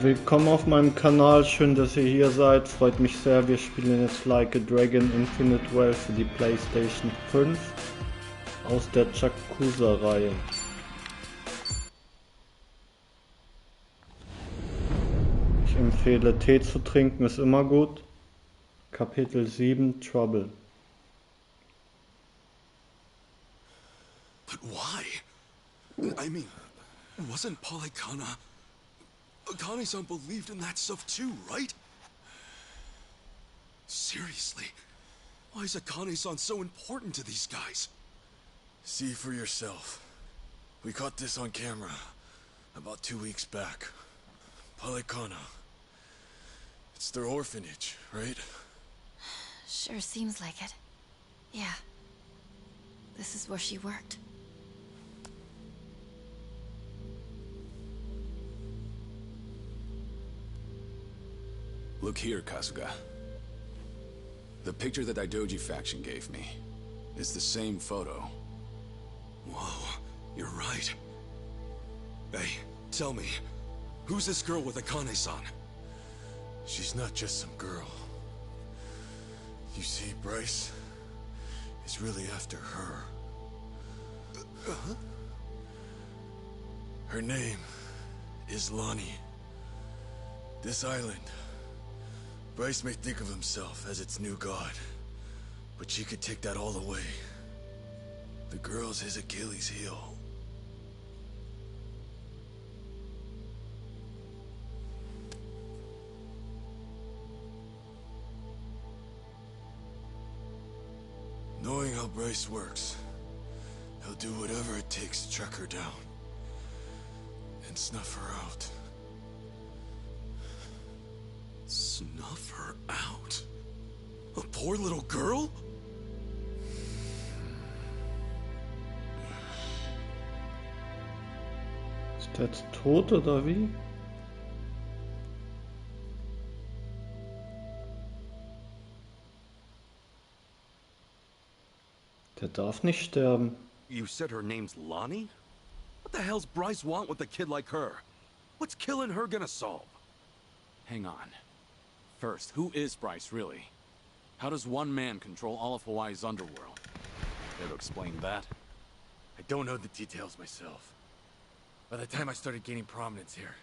Willkommen auf meinem Kanal, schön, dass ihr hier seid, freut mich sehr. Wir spielen jetzt Like a Dragon Infinite Well für die PlayStation 5 aus der Yakuza-Reihe. Ich empfehle Tee zu trinken, ist immer gut. Kapitel 7, Trouble. But why? I mean, wasn't Akane-san believed in that stuff too, right? Seriously, why is Akane-san so important to these guys? See for yourself. We caught this on camera about 2 weeks back. Polycana. It's their orphanage, right? Sure seems like it. Yeah. This is where she worked. Look here, Kasuga. The picture that Daidoji faction gave me is the same photo. Whoa, you're right. Hey, tell me, who's this girl with Akane-san? She's not just some girl. You see, Bryce is really after her. Her name is Lonnie. This island, Bryce may think of himself as its new god, but she could take that all away. The girl's his Achilles heel. Knowing how Bryce works, he'll do whatever it takes to track her down and snuff her out. Snuff her out? A poor little girl? Ist der jetzt tot oder wie? Der darf nicht sterben. You said her name's Lonnie? What the hell's Bryce want with a kid like her? What's killing her gonna solve? Hang on. First, who is Bryce, really? How does one man control all of Hawaii's underworld? Care to explain that? I don't know the details myself. By the time I started gaining prominence here,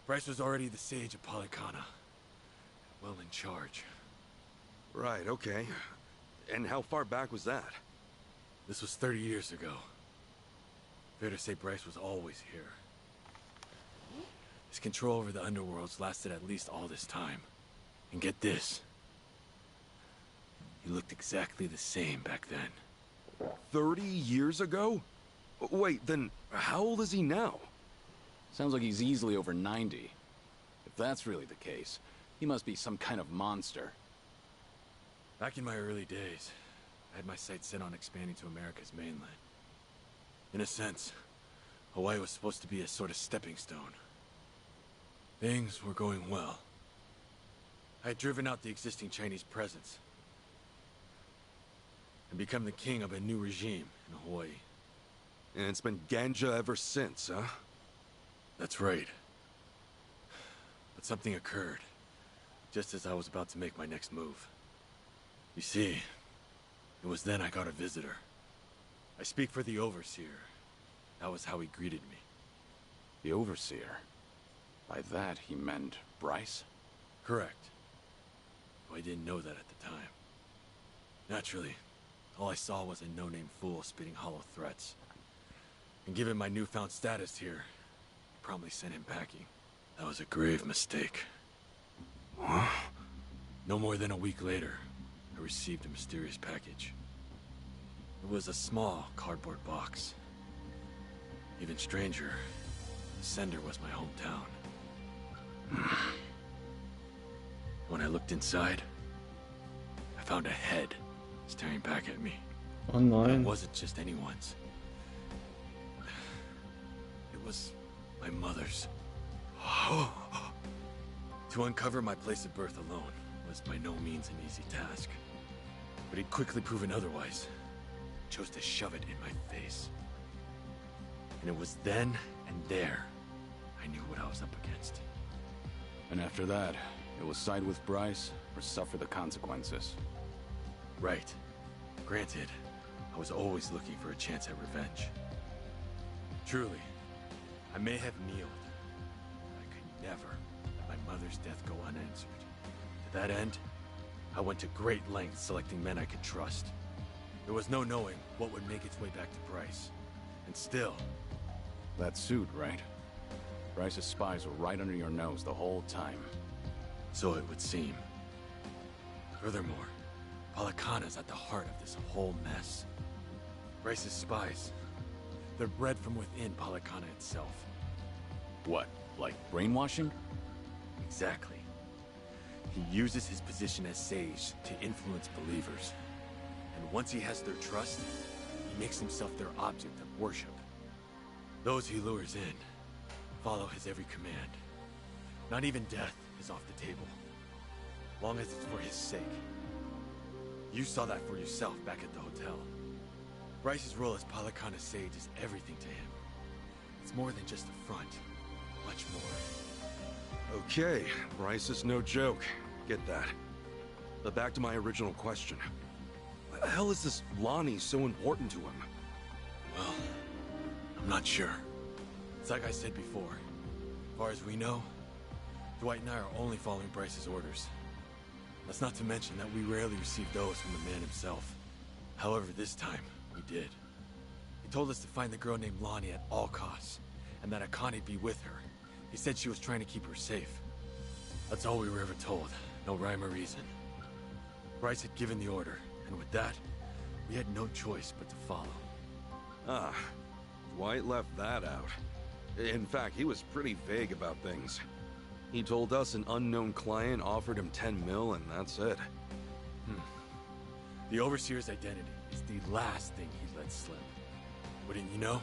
Bryce was already the sage of Polycana. Well in charge. Right, okay. And how far back was that? This was 30 years ago. Fair to say Bryce was always here. His control over the underworlds lasted at least all this time. And get this. He looked exactly the same back then. 30 years ago? Wait, then how old is he now? Sounds like he's easily over 90. If that's really the case, he must be some kind of monster. Back in my early days, I had my sights set on expanding to America's mainland. In a sense, Hawaii was supposed to be a sort of stepping stone. Things were going well. I had driven out the existing Chinese presence and become the king of a new regime in Hawaii. And it's been ganja ever since, huh? That's right. But something occurred, just as I was about to make my next move. You see, it was then I got a visitor. I speak for the Overseer. That was how he greeted me. The Overseer? By that, he meant Bryce? Correct. Though I didn't know that at the time. Naturally, all I saw was a no-name fool spitting hollow threats. And given my newfound status here, I promptly sent him packing. That was a grave mistake. Huh? No more than a week later, I received a mysterious package. It was a small cardboard box. Even stranger, the sender was my hometown. When I looked inside, I found a head staring back at me. Oh nein. It wasn't just anyone's. It was my mother's. To uncover my place of birth alone was by no means an easy task. But he'd quickly proven otherwise. Chose to shove it in my face. And it was then and there I knew what I was up against. And after that, it was side with Bryce or suffer the consequences. Right. Granted, I was always looking for a chance at revenge. Truly, I may have kneeled, but I could never let my mother's death go unanswered. To that end, I went to great lengths selecting men I could trust. There was no knowing what would make its way back to Bryce. And still... That suit, right? Bryce's spies were right under your nose the whole time. So it would seem. Furthermore, Palikana's at the heart of this whole mess. Bryce's spies, they're bred from within Palikana itself. What, like brainwashing? Exactly. He uses his position as sage to influence believers. And once he has their trust, he makes himself their object of worship. Those he lures in follow his every command. Not even death is off the table, long as it's for his sake. You saw that for yourself back at the hotel. Bryce's role as Palikana's sage is everything to him. It's more than just a front, much more. Okay, Bryce is no joke. Get that. But back to my original question. Why the hell is this Lonnie so important to him? Well, I'm not sure. It's like I said before. As far as we know, Dwight and I are only following Bryce's orders. That's not to mention that we rarely receive those from the man himself. However, this time, we did. He told us to find the girl named Lonnie at all costs, and that Akane be with her. He said she was trying to keep her safe. That's all we were ever told. No rhyme or reason. Bryce had given the order, and with that, we had no choice but to follow. Ah, Dwight left that out. In fact, he was pretty vague about things. He told us an unknown client offered him 10 mil, and that's it. The Overseer's identity is the last thing he let slip. Wouldn't you know?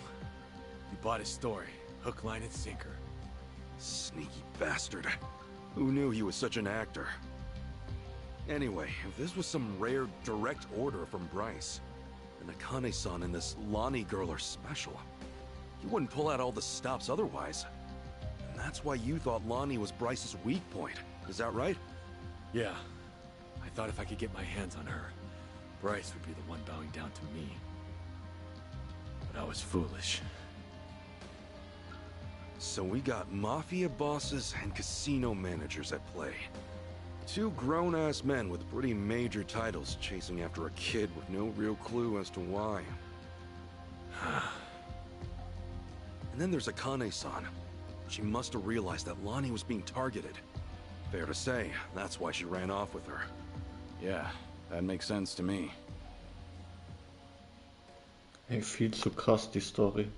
He bought his story, hook, line, and sinker. Sneaky bastard. Who knew he was such an actor? Anyway, if this was some rare direct order from Bryce, then Akane-san and this Lonnie girl are special. He wouldn't pull out all the stops otherwise. And that's why you thought Lonnie was Bryce's weak point. Is that right? Yeah. I thought if I could get my hands on her, Bryce would be the one bowing down to me. But I was foolish. So we got mafia bosses and casino managers at play. Two grown-ass men with pretty major titles chasing after a kid with no real clue as to why. And then there's Akane-san. She must have realized that Lonnie was being targeted. Fair to say, that's why she ran off with her. Yeah, that makes sense to me. Ey, viel zu krass, die Story.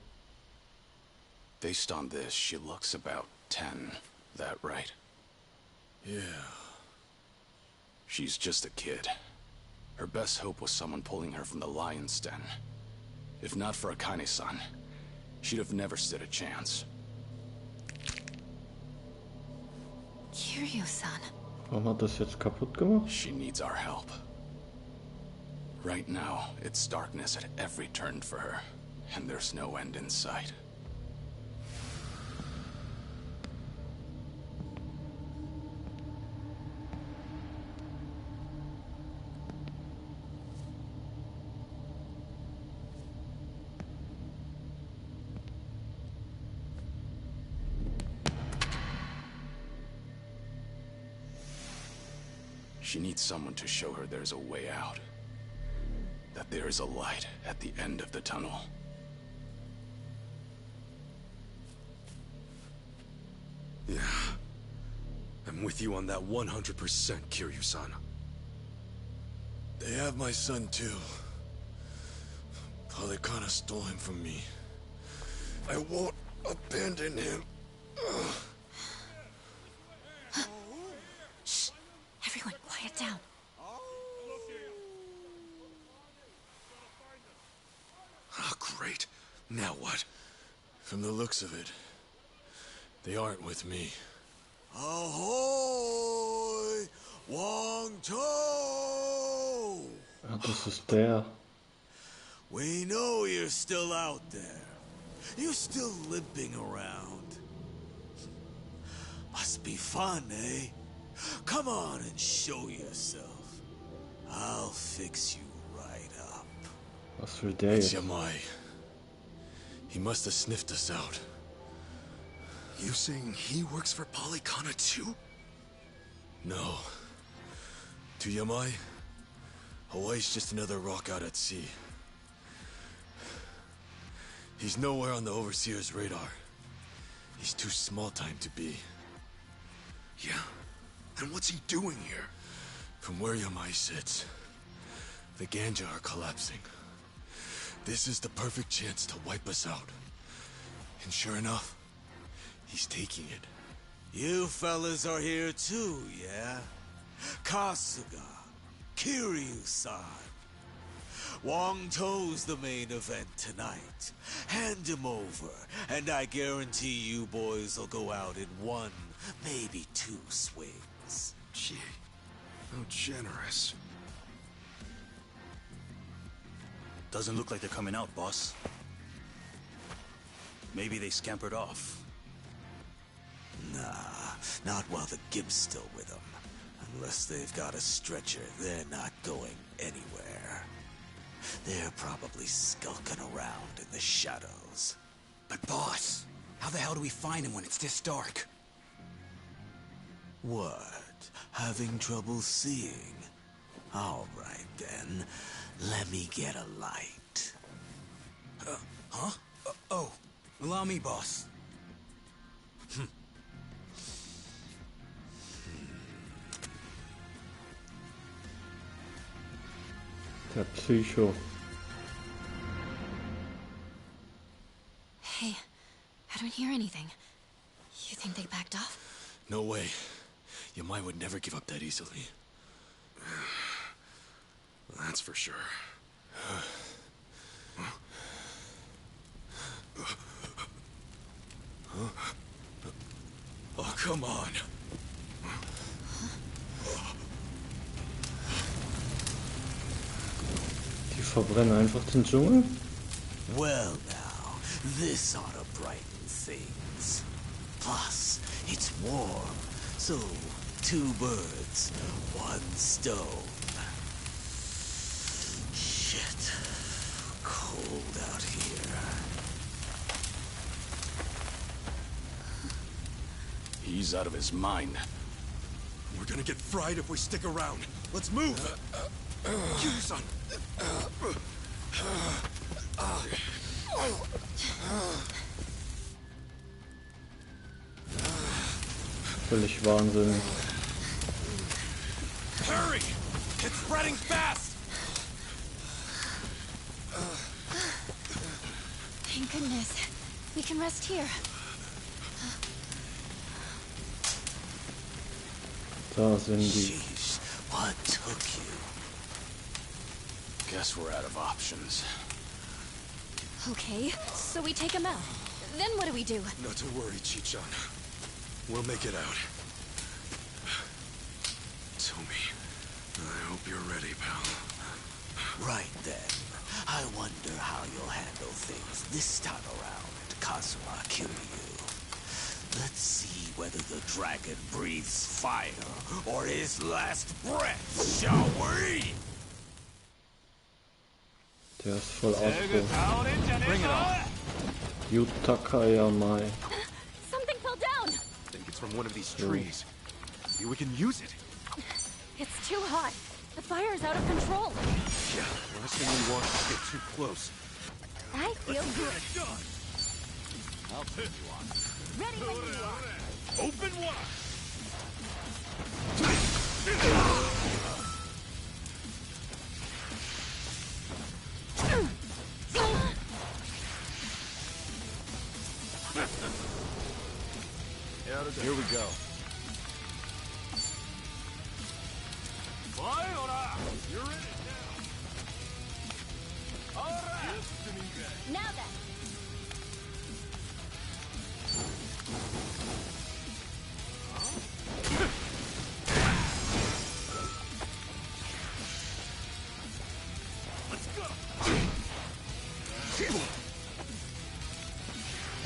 Based on this, she looks about 10. That right? Yeah. She's just a kid. Her best hope was someone pulling her from the lion's den. If not for Akane-san, she'd have never stood a chance. Kiryu-san. Warum hat das jetzt kaputt gemacht? She needs our help. Right now, it's darkness at every turn for her, and there's no end in sight. She needs someone to show her there's a way out. That there is a light at the end of the tunnel. Yeah. I'm with you on that 100%, Kiryu-san. They have my son too. Palikana stole him from me. I won't abandon him. Shh! Everyone, quiet down. Oh, great. Now what? From the looks of it, they aren't with me. Ahoy! Wong-To! Ah, das ist der. We know you're still out there. You're still limping around. Must be fun, eh? Come on and show yourself. I'll fix you right up. Was will der It's jetzt? Yamai. He must have sniffed us out. You saying he works for Polycana too? No. To Yamai, Hawaii's just another rock out at sea. He's nowhere on the Overseer's radar. He's too small time to be. Yeah? And what's he doing here? From where Yamai sits, the Ganja are collapsing. This is the perfect chance to wipe us out. And sure enough, he's taking it. You fellas are here too, yeah? Kasuga, Kiryu-san. Wong To's the main event tonight. Hand him over, and I guarantee you boys will go out in one, maybe two swings. Gee, how generous. Doesn't look like they're coming out, boss. Maybe they scampered off. Nah, not while the Gibb's still with them. Unless they've got a stretcher, they're not going anywhere. They're probably skulking around in the shadows. But boss, how the hell do we find him when it's this dark? What? Having trouble seeing? All right then, let me get a light. Huh? Oh, allow me, boss. Der Psycho. Hey, I don't hear anything. You think they backed off? No way. Yamai would never give up that easily. That's for sure. Oh, come on. Die verbrennen einfach den Dschungel? Well now, this ought to brighten things. Plus, it's warm, so 2 birds, 1 stone. Shit, cold out here. He's out of his mind. We're gonna get fried if we stick around. Let's move! Kiryu-san! Völlig wahnsinnig. Hurry! It's spreading fast! Thank goodness. We can rest here. Da sind die. Jeez, what took you? Guess we're out of options. Okay, so we take him out. Then what do we do? Not to worry, Chichan. We'll make it out. Tomi, I hope you're ready, pal. Right then. I wonder how you'll handle things this time around, Kazuma Kiryu. Let's see whether the dragon breathes fire or his last breath, shall we? Der ist voll ausgeruht. Bring it on. Yutaka Yamai. Something fell down! I think it's from one of these trees. Maybe we can use it. It's too hot. The fire's out of control. Yeah, last thing we want is to get too close. I feel good. I'll turn you on. Ready when you are. Open wide! Here we go. You're in it now. All right. Now then.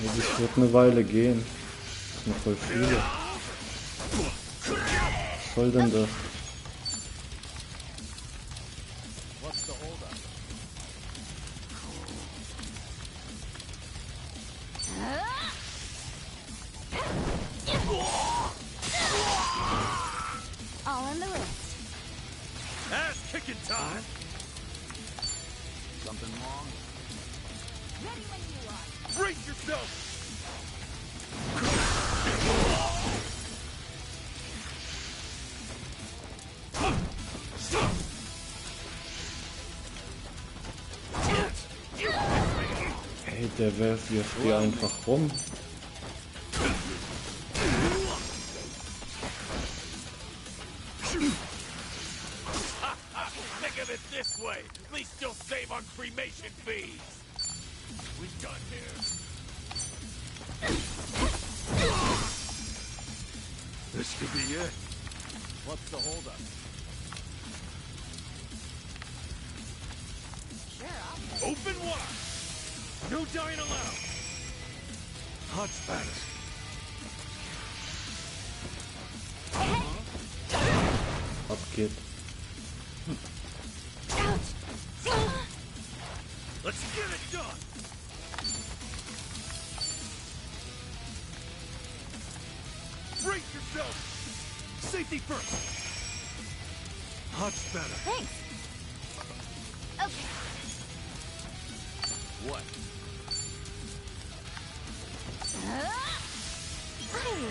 Also es wird eine Weile gehen. Das sind voll viele. soll denn das? What's the holdup? All in the wrist. Ass kicking time! Something wrong? Ready when you are. Brace yourself! Hey, der wirft die einfach rum. Think of it this way. At least you'll save on cremation fees. We done here. This could be it. What's the holdup? Sure, Open wide. No dying allowed. Hot status. Ab geht. Let's get it done. Brace yourself. Safety first. Hot's better. Thanks. Okay. What? I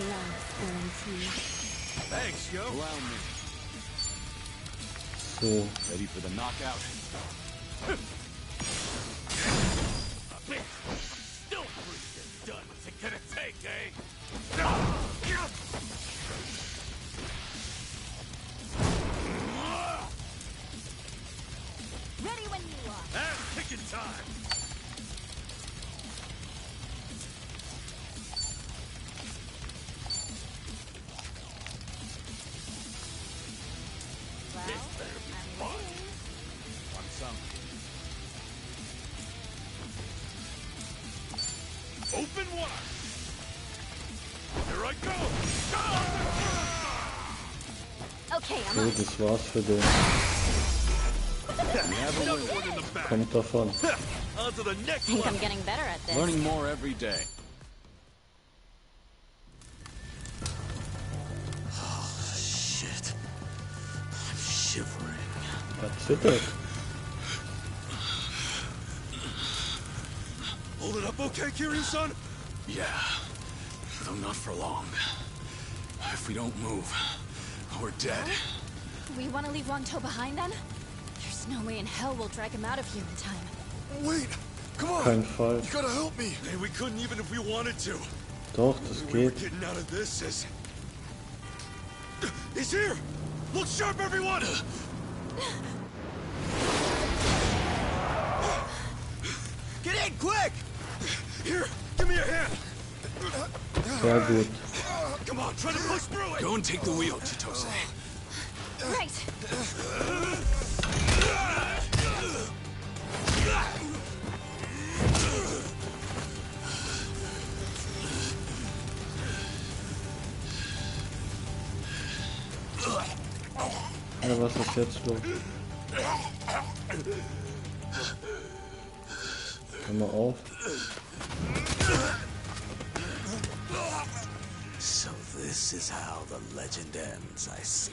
love spilling tea. Thanks, yo. Allow me. So, Ready for the knockout? Still pretty done. What's it gonna take, eh? Ready when you are. Ass kicking time. Well, I'm ready. Want some? Open wide. Here I go. Okay, I'm so, on. das war's für den. Another one in the back. Kommt davon. On to the next I think one. I'm getting better at this. Learning more every day. Shit. I'm shivering. That's it. Hold it up okay, Kiryu-san? Yeah, though not for long. If we don't move, we're dead. We want to leave Wangto behind then? There's no way in hell we'll drag him out of here in time. Wait! Come on! Kein Fall. You gotta help me! Hey, we couldn't even if we wanted to. Doch, das We were geht. getting out of this is... He's here! Look sharp, everyone! Get in, quick! Here, give me a hand! Sehr gut. Come on, try to push through it! Go and take the wheel, Chitose. Right. Ja, was ist jetzt los? Hör mal auf. So this is how the legend ends, I see.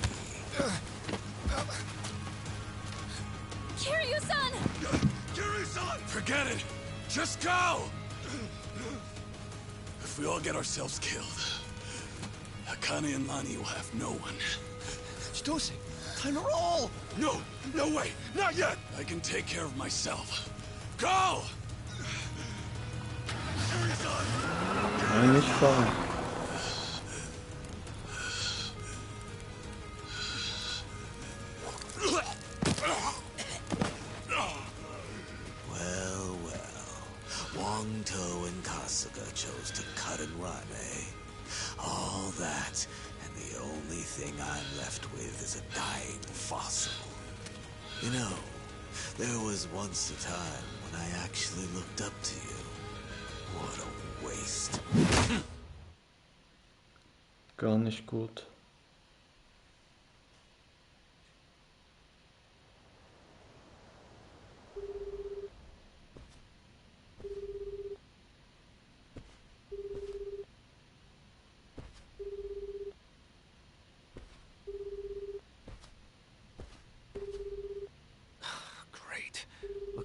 Kiryu-san! Kiryu-san! Forget it! Just go! If we all get ourselves killed, Akane and Lani will have no one. Chitose, time to roll! No, no way, not yet! I can take care of myself. Go! Kiryu-san! Nein, nicht fahren. Well, Wangto and Kasuga chose to cut and run, eh? All that, and the only thing I'm left with is a dying fossil. You know, there was once a time when I actually looked up to you. What a waste. Gar nicht gut.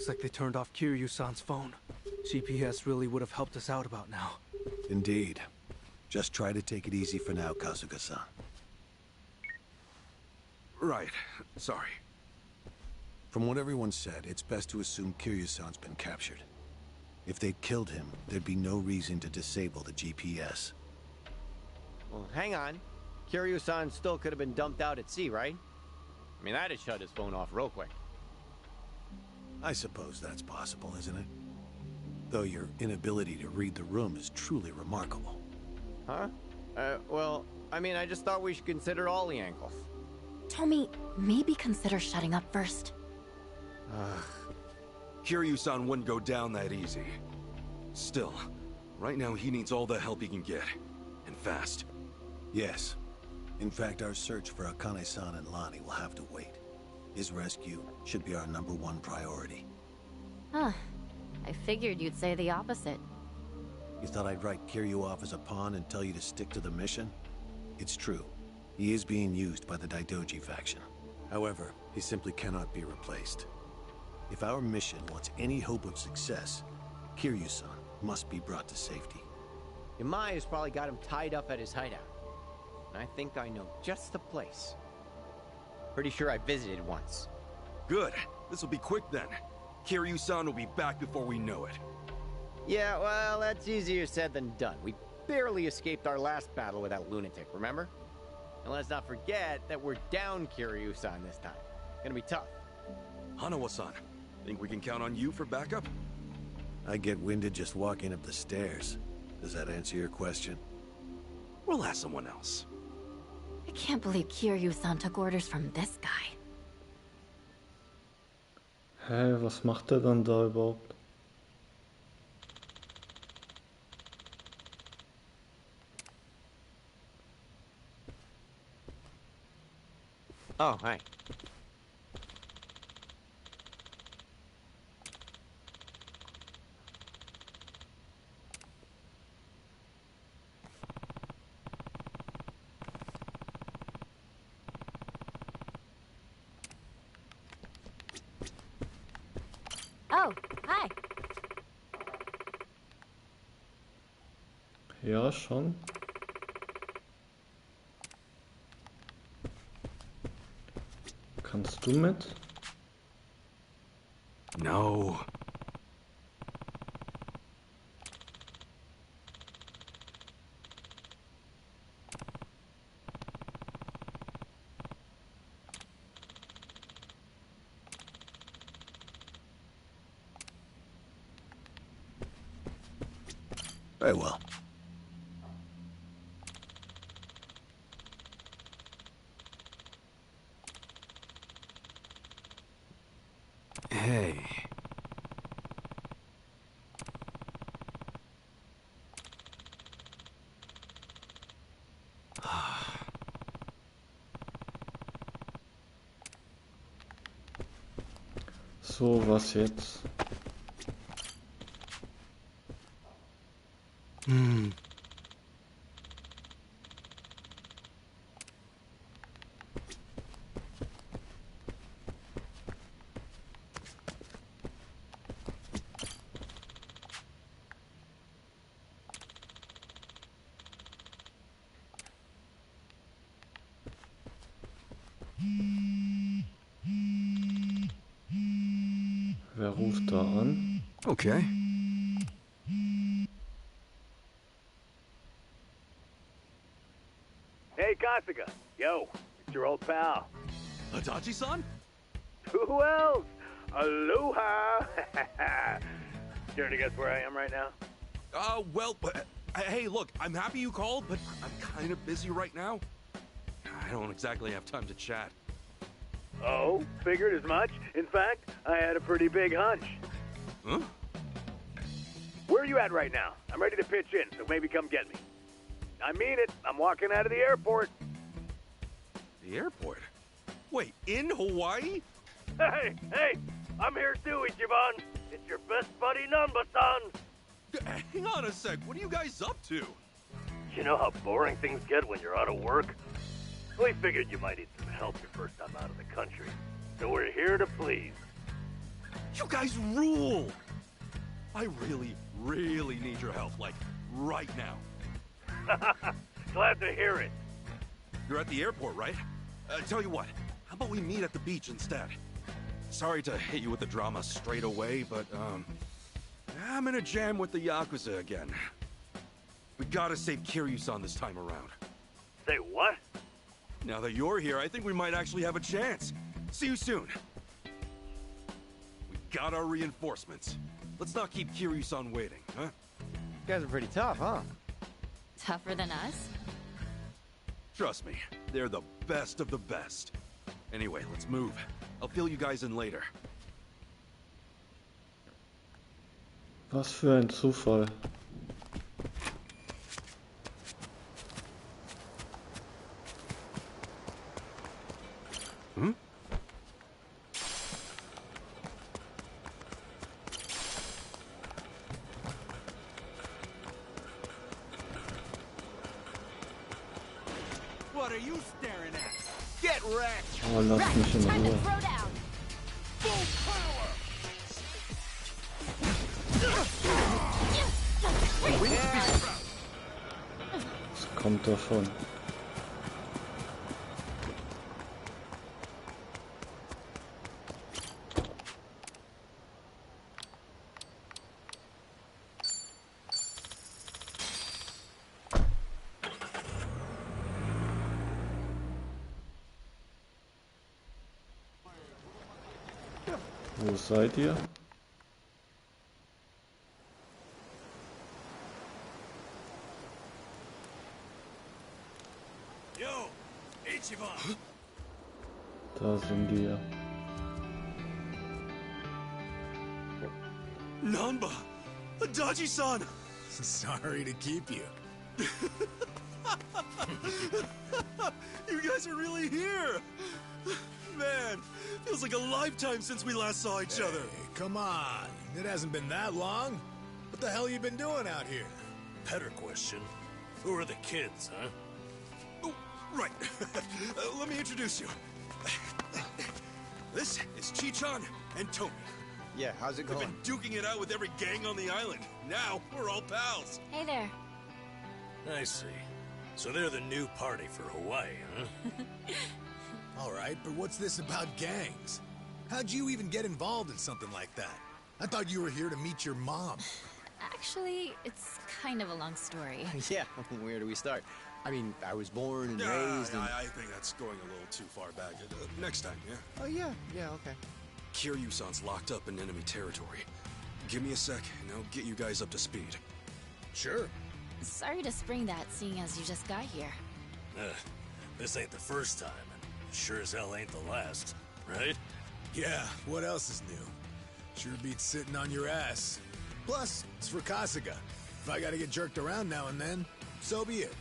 Looks like they turned off Kiryu-san's phone. GPS really would have helped us out about now. Indeed. Just try to take it easy for now, Kasuga-san. Right. Sorry. From what everyone said, it's best to assume Kiryu-san's been captured. If they'd killed him, there'd be no reason to disable the GPS. Well, hang on. Kiryu-san still could have been dumped out at sea, right? I mean, that'd shut his phone off real quick. I suppose that's possible, isn't it? Though your inability to read the room is truly remarkable. Huh? Well, I mean, I just thought we should consider all the angles. Tommy, maybe consider shutting up first. Kiryu-san wouldn't go down that easy. Still, right now he needs all the help he can get. And fast. Yes. In fact, our search for Akane-san and Lani will have to wait. His rescue should be our #1 priority. Huh. I figured you'd say the opposite. You thought I'd write Kiryu off as a pawn and tell you to stick to the mission? It's true. He is being used by the Daidoji faction. However, he simply cannot be replaced. If our mission wants any hope of success, Kiryu-san must be brought to safety. Yamaya's probably got him tied up at his hideout. And I think I know just the place. Pretty sure I visited once. Good. This'll be quick then. Kiryu-san will be back before we know it. Yeah, well, that's easier said than done. We barely escaped our last battle with that lunatic, remember? And let's not forget that we're down Kiryu-san this time. Gonna be tough. Hanawa-san, think we can count on you for backup? I get winded just walking up the stairs. Does that answer your question? We'll ask someone else. I can't believe Kiryu-san took orders from this guy. Hä, was macht er dann da überhaupt? Oh, hi. Oh, hi. Ja, schon. Kannst du mit? No. Very well. Hey. So, was jetzt? Wer ruft da an? Okay. Hey, Kasuga. Yo, it's your old pal. Adachi-san? Who else? Aloha! Care to guess where I am right now? Well, hey, look, I'm happy you called, but I'm kind of busy right now. I don't exactly have time to chat. Oh, figured as much. In fact, I had a pretty big hunch. Huh? Where are you at right now? I'm ready to pitch in, so maybe come get me. I mean it. I'm walking out of the airport. The airport? Wait, in Hawaii? Hey, I'm here too, Ichiban. It's your best buddy, Nanba-san. Hang on a sec, what are you guys up to? You know how boring things get when you're out of work? We figured you might need some help your first time out of the country, so we're here to please. You guys rule! I really need your help, like, right now. Glad to hear it. You're at the airport, right? Tell you what, how about we meet at the beach instead? Sorry to hit you with the drama straight away, but, I'm in a jam with the Yakuza again. We gotta save Kiryu-san this time around. Say what? Now that you're here, I think we might actually have a chance. See you soon. We got our reinforcements. Let's not keep Kiryu-san waiting, huh? You guys are pretty tough, huh? Tougher than us? Trust me, they're the best of the best. Anyway, let's move. I'll fill you guys in later. Was für ein Zufall. Hm? What are you staring at? Get wrecked! Oh, lass mich in Time to Ruhe. throw down! Full power! Es kommt davon. Wo seid ihr? Yo, i.V.m. Da sind die ja. Nanba! Adachi-san! Sorry to keep you. You guys are really here! Man, feels like a lifetime since we last saw each other. Come on, it hasn't been that long. What the hell you been doing out here? Better question. Who are the kids, huh? Oh, right. Let me introduce you. This is Chi-chan and Tomi. Yeah, how's it We've going? been duking it out with every gang on the island. Now, we're all pals. Hey there. I see. So they're the new party for Hawaii, huh? All right, but what's this about gangs? How'd you even get involved in something like that? I thought you were here to meet your mom. Actually, it's kind of a long story. Yeah, where do we start? I mean, I was born and raised in... I think that's going a little too far back. Next time, yeah? Oh, yeah, okay. Kiryu-san's locked up in enemy territory. Give me a sec, and I'll get you guys up to speed. Sure. Sorry to spring that, seeing as you just got here. This ain't the first time, and sure as hell ain't the last, right? Yeah, what else is new? Sure beats sitting on your ass. Plus, it's for Kasuga. If I gotta get jerked around now and then, so be it.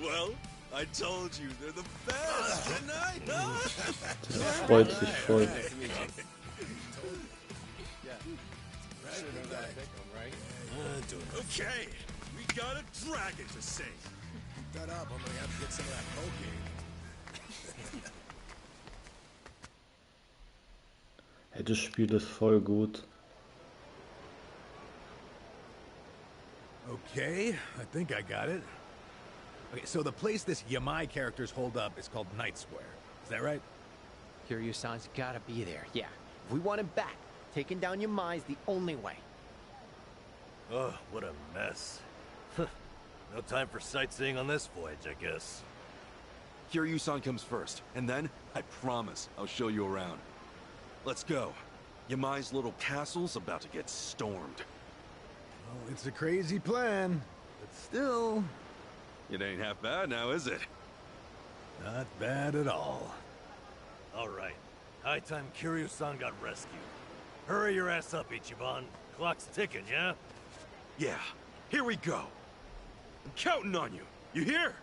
Well, I told you, they're the best, didn't I? Der freut sich voll. Okay, we got a dragon to save. Keep that up, I'm gonna have to get some of that cocaine. Hey, das Spiel ist voll gut. Okay, I think I got it. Okay, so the place this Yamai characters hold up is called Night Square. Is that right? Kiryu-san's gotta be there, yeah. If we want him back, taking down Yamai's the only way. Oh, what a mess. No time for sightseeing on this voyage, I guess. Kiryu-san comes first, and then, I promise, I'll show you around. Let's go. Yamai's little castle's about to get stormed. Well, it's a crazy plan, but still... It ain't half bad now, is it? Not bad at all. Alright, high time Kiryu-san got rescued. Hurry your ass up, Ichiban. Clock's ticking, yeah? Yeah, here we go. I'm counting on you. You hear?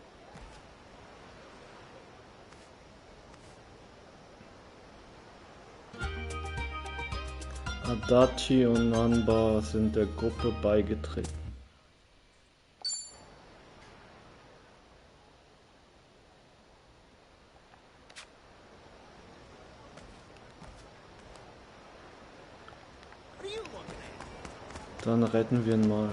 Adachi und Nanba sind der Gruppe beigetreten. Dann retten wir ihn mal.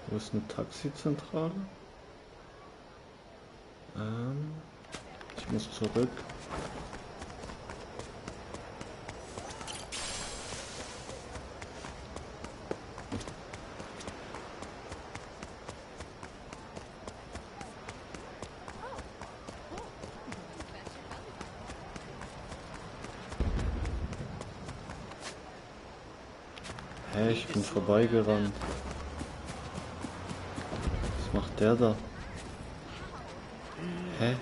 Wo ist eine Taxizentrale? Ich muss zurück. Hä, ich bin vorbeigerannt. Was macht der da? Hä?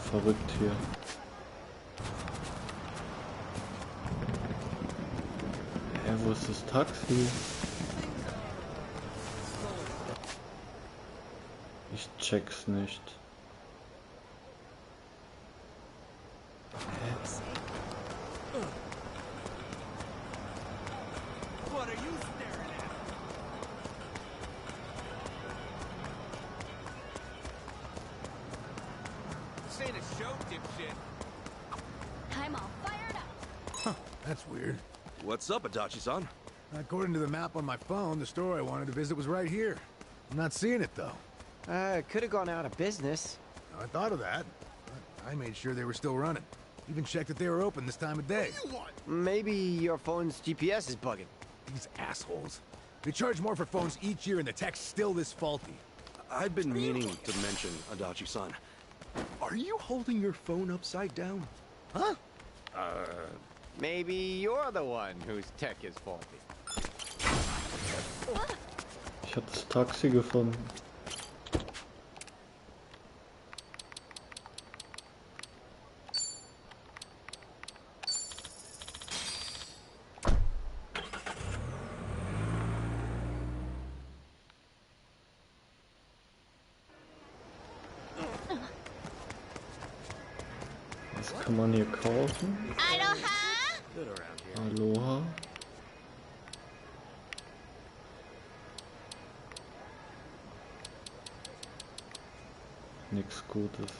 Verrückt hier. Hä, wo ist das Taxi? Ich check's nicht. That's weird. What's up, Adachi-san? According to the map on my phone, the store I wanted to visit was right here. I'm not seeing it, though. It could have gone out of business. I thought of that. But I made sure they were still running. Even checked that they were open this time of day. Maybe your phone's GPS is bugging. These assholes. They charge more for phones each year and the tech's still this faulty. I've been meaning to mention, Adachi-san. Are you holding your phone upside down? Huh? Maybe you're the one whose tech is faulty. Ich habe das Taxi gefunden. Was kann man hier kaufen? Aloha. Nix Gutes.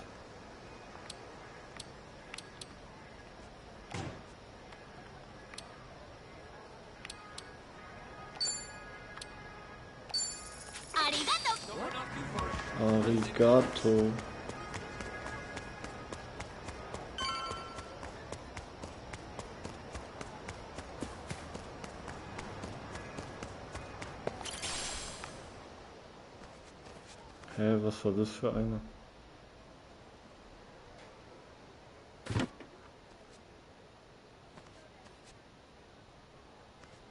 Arigato. Hä, was war das für eine?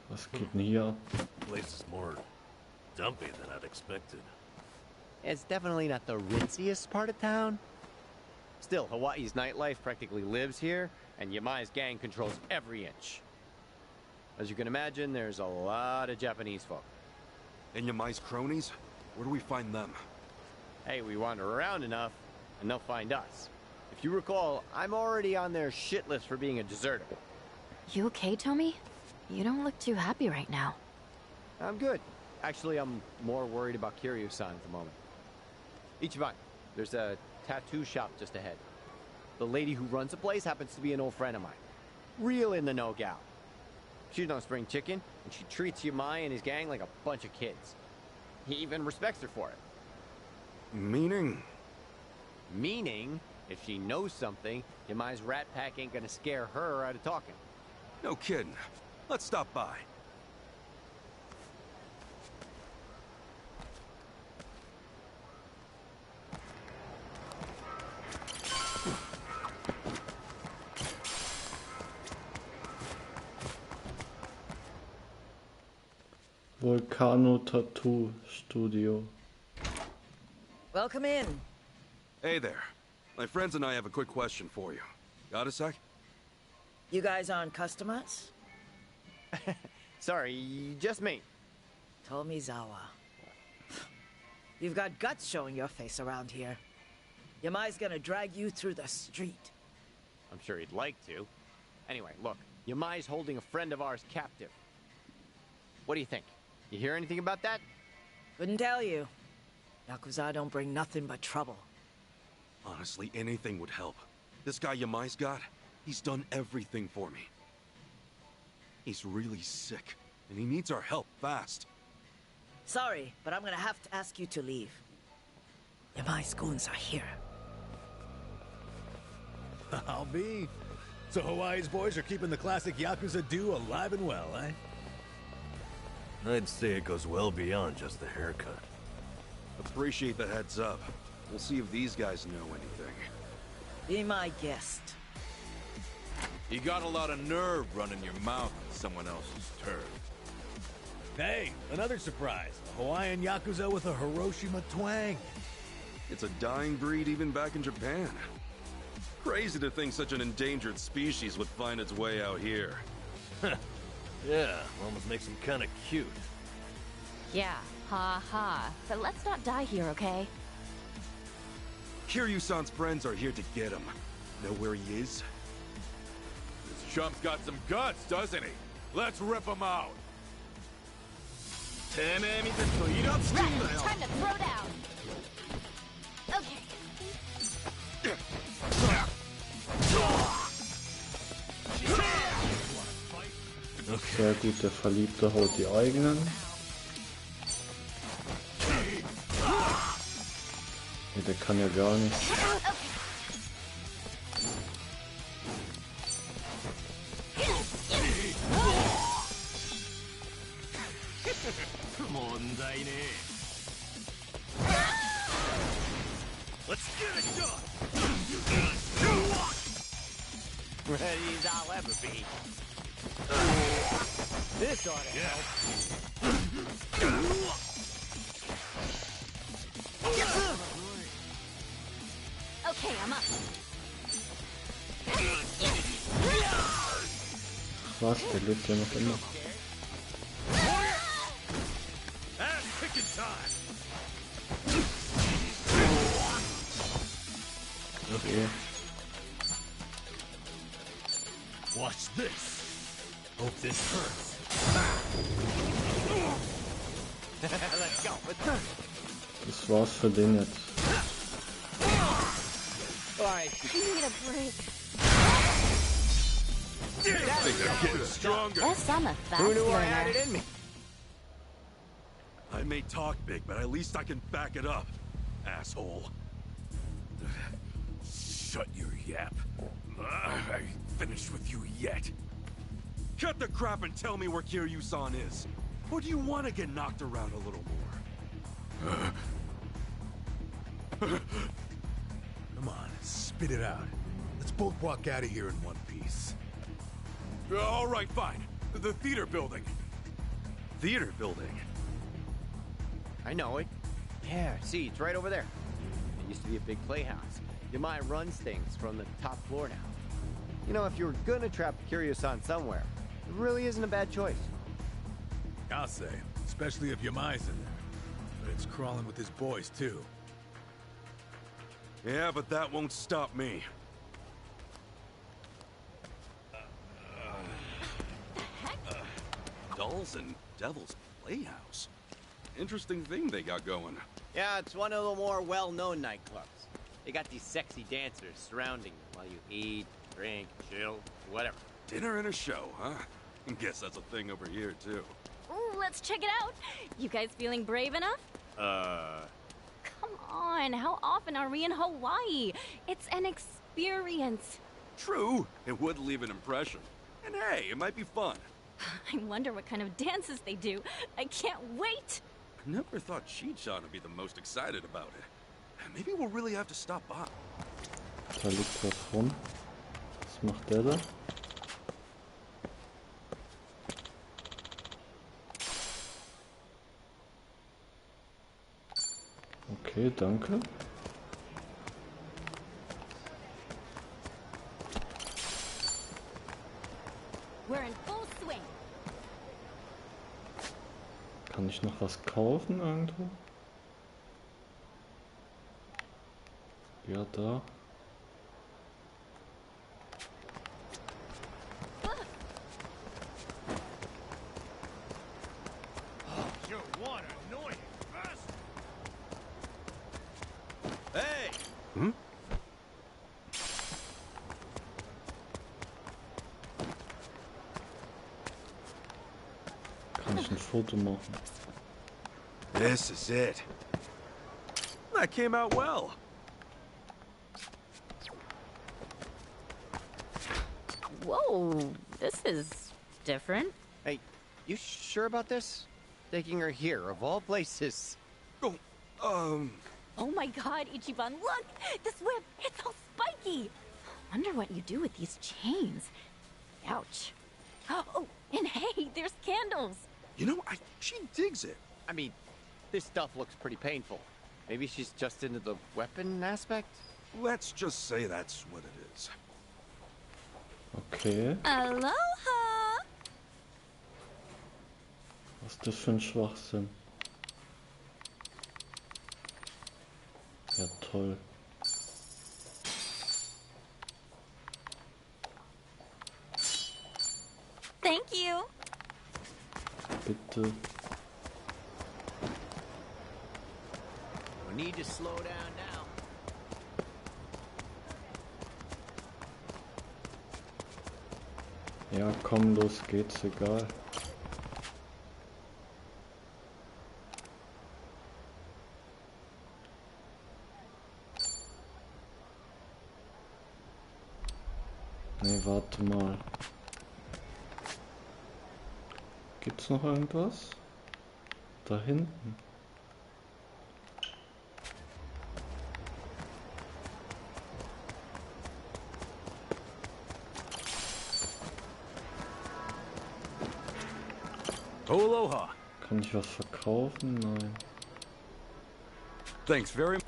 Was geht denn hier ab? Place is more dumpy than I'd expected. It's definitely not the ritziest part of town. Still, Hawaii's nightlife practically lives here, and Yamai's gang controls every inch. As you can imagine, there's a lot of Japanese folk. And Yamai's cronies? Where do we find them? Hey, we wander around enough, and they'll find us. If you recall, I'm already on their shit list for being a deserter. You okay, Tommy? You don't look too happy right now. I'm good. Actually, I'm more worried about Kiryu-san at the moment. Ichiban, there's a tattoo shop just ahead. The lady who runs the place happens to be an old friend of mine. Real in-the-know gal. She's no spring chicken, and she treats Yamai and his gang like a bunch of kids. He even respects her for it. Meaning? Meaning, if she knows something, Yamai's rat pack ain't gonna scare her out of talking. No kidding. Let's stop by. Volcano Tattoo Studio. Welcome in. Hey there. My friends and I have a quick question for you. Got a sec? You guys aren't customers? Sorry, just me. Tomizawa. You've got guts showing your face around here. Yamai's gonna drag you through the street. I'm sure he'd like to. Anyway, look, Yamai's holding a friend of ours captive. What do you think? You hear anything about that? Couldn't tell you. Yakuza don't bring nothing but trouble. Honestly, anything would help. This guy Yamai's got, he's done everything for me. He's really sick, and he needs our help fast. Sorry, but I'm gonna have to ask you to leave. Yamai's goons are here. I'll be. So Hawaii's boys are keeping the classic Yakuza duo alive and well, eh? I'd say it goes well beyond just the haircut. Appreciate the heads up. We'll see if these guys know anything. Be my guest. You got a lot of nerve running your mouth on someone else's turf. Hey, another surprise. A Hawaiian Yakuza with a Hiroshima twang. It's a dying breed even back in Japan. Crazy to think such an endangered species would find its way out here. Yeah, almost makes him kind of cute. Yeah, ha ha. But let's not die here, okay? Kiryu-san's friends are here to get him. Know where he is? This chump's got some guts, doesn't he? Let's rip him out. Right, time to throw down. Okay. Sehr gut, der Verliebte haut die eigenen. Ja, der kann ja gar nichts. Let's get it done! Ready as I'll ever be. This ought to help. Okay, I'm up. Was, der lebt ja noch immer. Okay. Watch this. Hope this hurts. Let's go. Das war's für den jetzt. Alright. You need a break. Stronger. I'm a fast Who knew I learner. had it in me? I may talk big, but at least I can back it up, asshole. Shut your yap. I ain't finished with you yet. Cut the crap and tell me where Kiryu-san is. Or do you want to get knocked around a little more? Come on, spit it out. Let's both walk out of here in one piece. All right, fine. The theater building. Theater building? I know it. Yeah, see, it's right over there. It used to be a big playhouse. Yamai runs things from the top floor now. You know, if you were gonna trap Kiryu-san somewhere, it really isn't a bad choice. I'll say, especially if Yamai's in there. But it's crawling with his boys, too. Yeah, but that won't stop me. Dolls and Devil's Playhouse. Interesting thing they got going. Yeah, it's one of the more well-known nightclubs. They got these sexy dancers surrounding you while you eat, drink, chill, whatever. Dinner and a show, huh? Guess that's a thing over here, too. Ooh, let's check it out. You guys feeling brave enough? Come on, how often are we in Hawaii? It's an experience. True, it would leave an impression. And hey, it might be fun. I wonder what kind of dances they do. I can't wait. I never thought Chi-chan would be the most excited about it. Maybe we'll really have to stop by. Da liegt was rum. Was macht der da? Okay, danke. We're in full swing. Kann ich noch was kaufen irgendwo? Ja, da. You're one annoying bastard. Hm? Kann ich ein Foto machen? This is it. That came out well. Whoa, this is different. Hey, you sure about this? Taking her here, of all places. Oh my god, Ichiban, look! This whip, it's all spiky! Wonder what you do with these chains. Ouch. Oh, and hey, there's candles! You know, she digs it. I mean, this stuff looks pretty painful. Maybe she's just into the weapon aspect? Let's just say that's what it is. Okay. Aloha! Was ist das für ein Schwachsinn? Ja, toll. Thank you! Bitte. We need to slow down now. Ja, komm, los geht's, egal. Nee, warte mal. Gibt's noch irgendwas? Da hinten. Aloha. Kann ich was verkaufen? Nein. Thanks very much.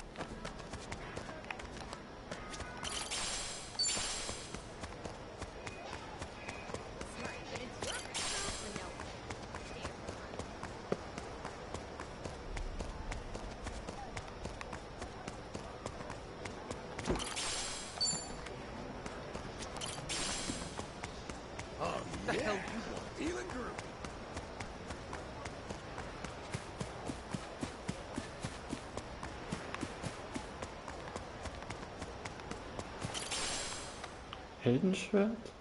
Heldenschwert?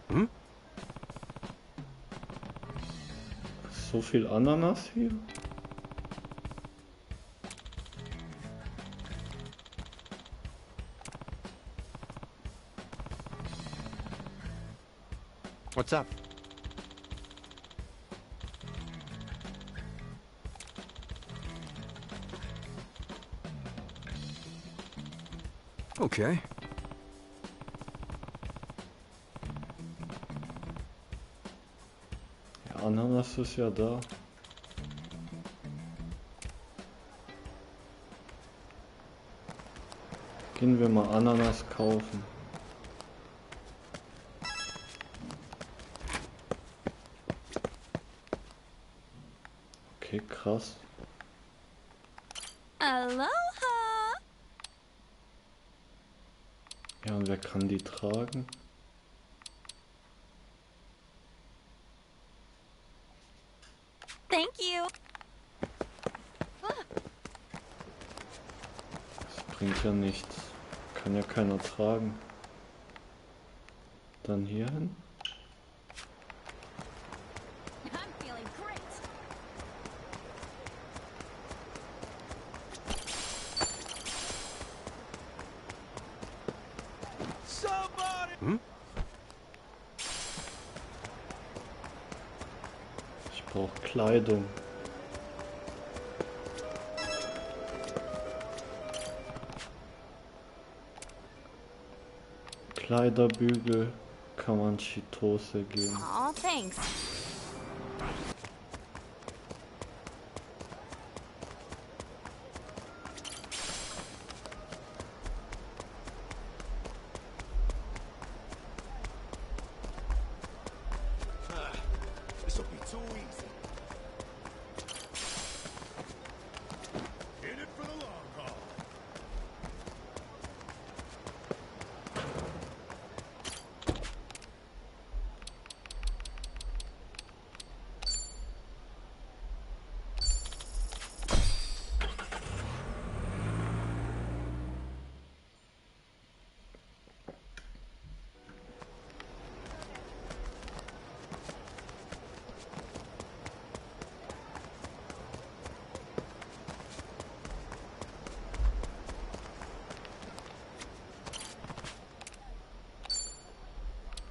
Hm? So viel Ananas hier? What's up? Okay. Ja, Ananas ist ja da. Gehen wir mal Ananas kaufen. Okay, krass. Aloha! Ja, und wer kann die tragen? Thank you! Das bringt ja nichts. Kann ja keiner tragen. Dann hier hin. I'm feeling great! Hm? Ich brauche Kleidung. Kleiderbügel kann man Chitose geben. Aw, thanks. This'll be too easy. In it for the long haul.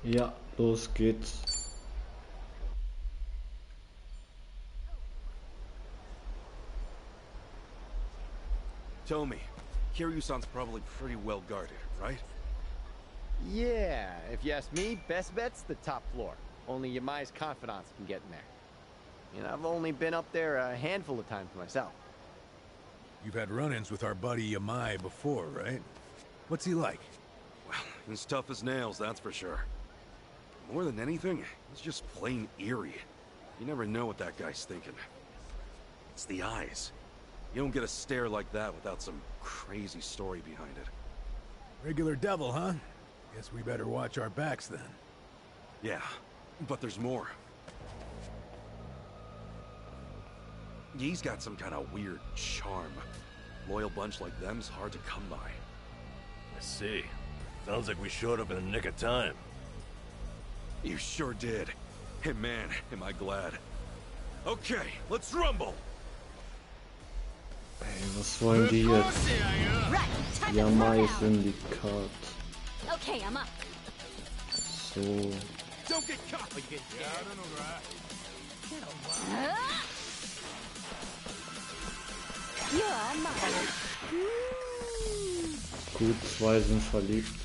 Ja, los geht's. Tomi, Kiryu-san's probably pretty well guarded, right? Yeah, if you ask me, best bet's the top floor. Only Yamai's confidants can get in there. And I've only been up there a handful of times myself. You've had run-ins with our buddy Yamai before, right? What's he like? Well, he's tough as nails, that's for sure. More than anything, he's just plain eerie. You never know what that guy's thinking. It's the eyes. You don't get a stare like that without some crazy story behind it. Regular devil, huh? Guess we better watch our backs then. Yeah, but there's more. He's got some kind of weird charm. Loyal bunch like them's hard to come by. I see. Sounds like we showed up in the nick of time. You sure did. Hey man, am I glad. Okay, let's rumble! Ey, was wollen die jetzt? Yamai ist in die Karte. Okay, I'm up. So. Don't get caught. You get scared. You're mine. Gut, zwei sind verliebt.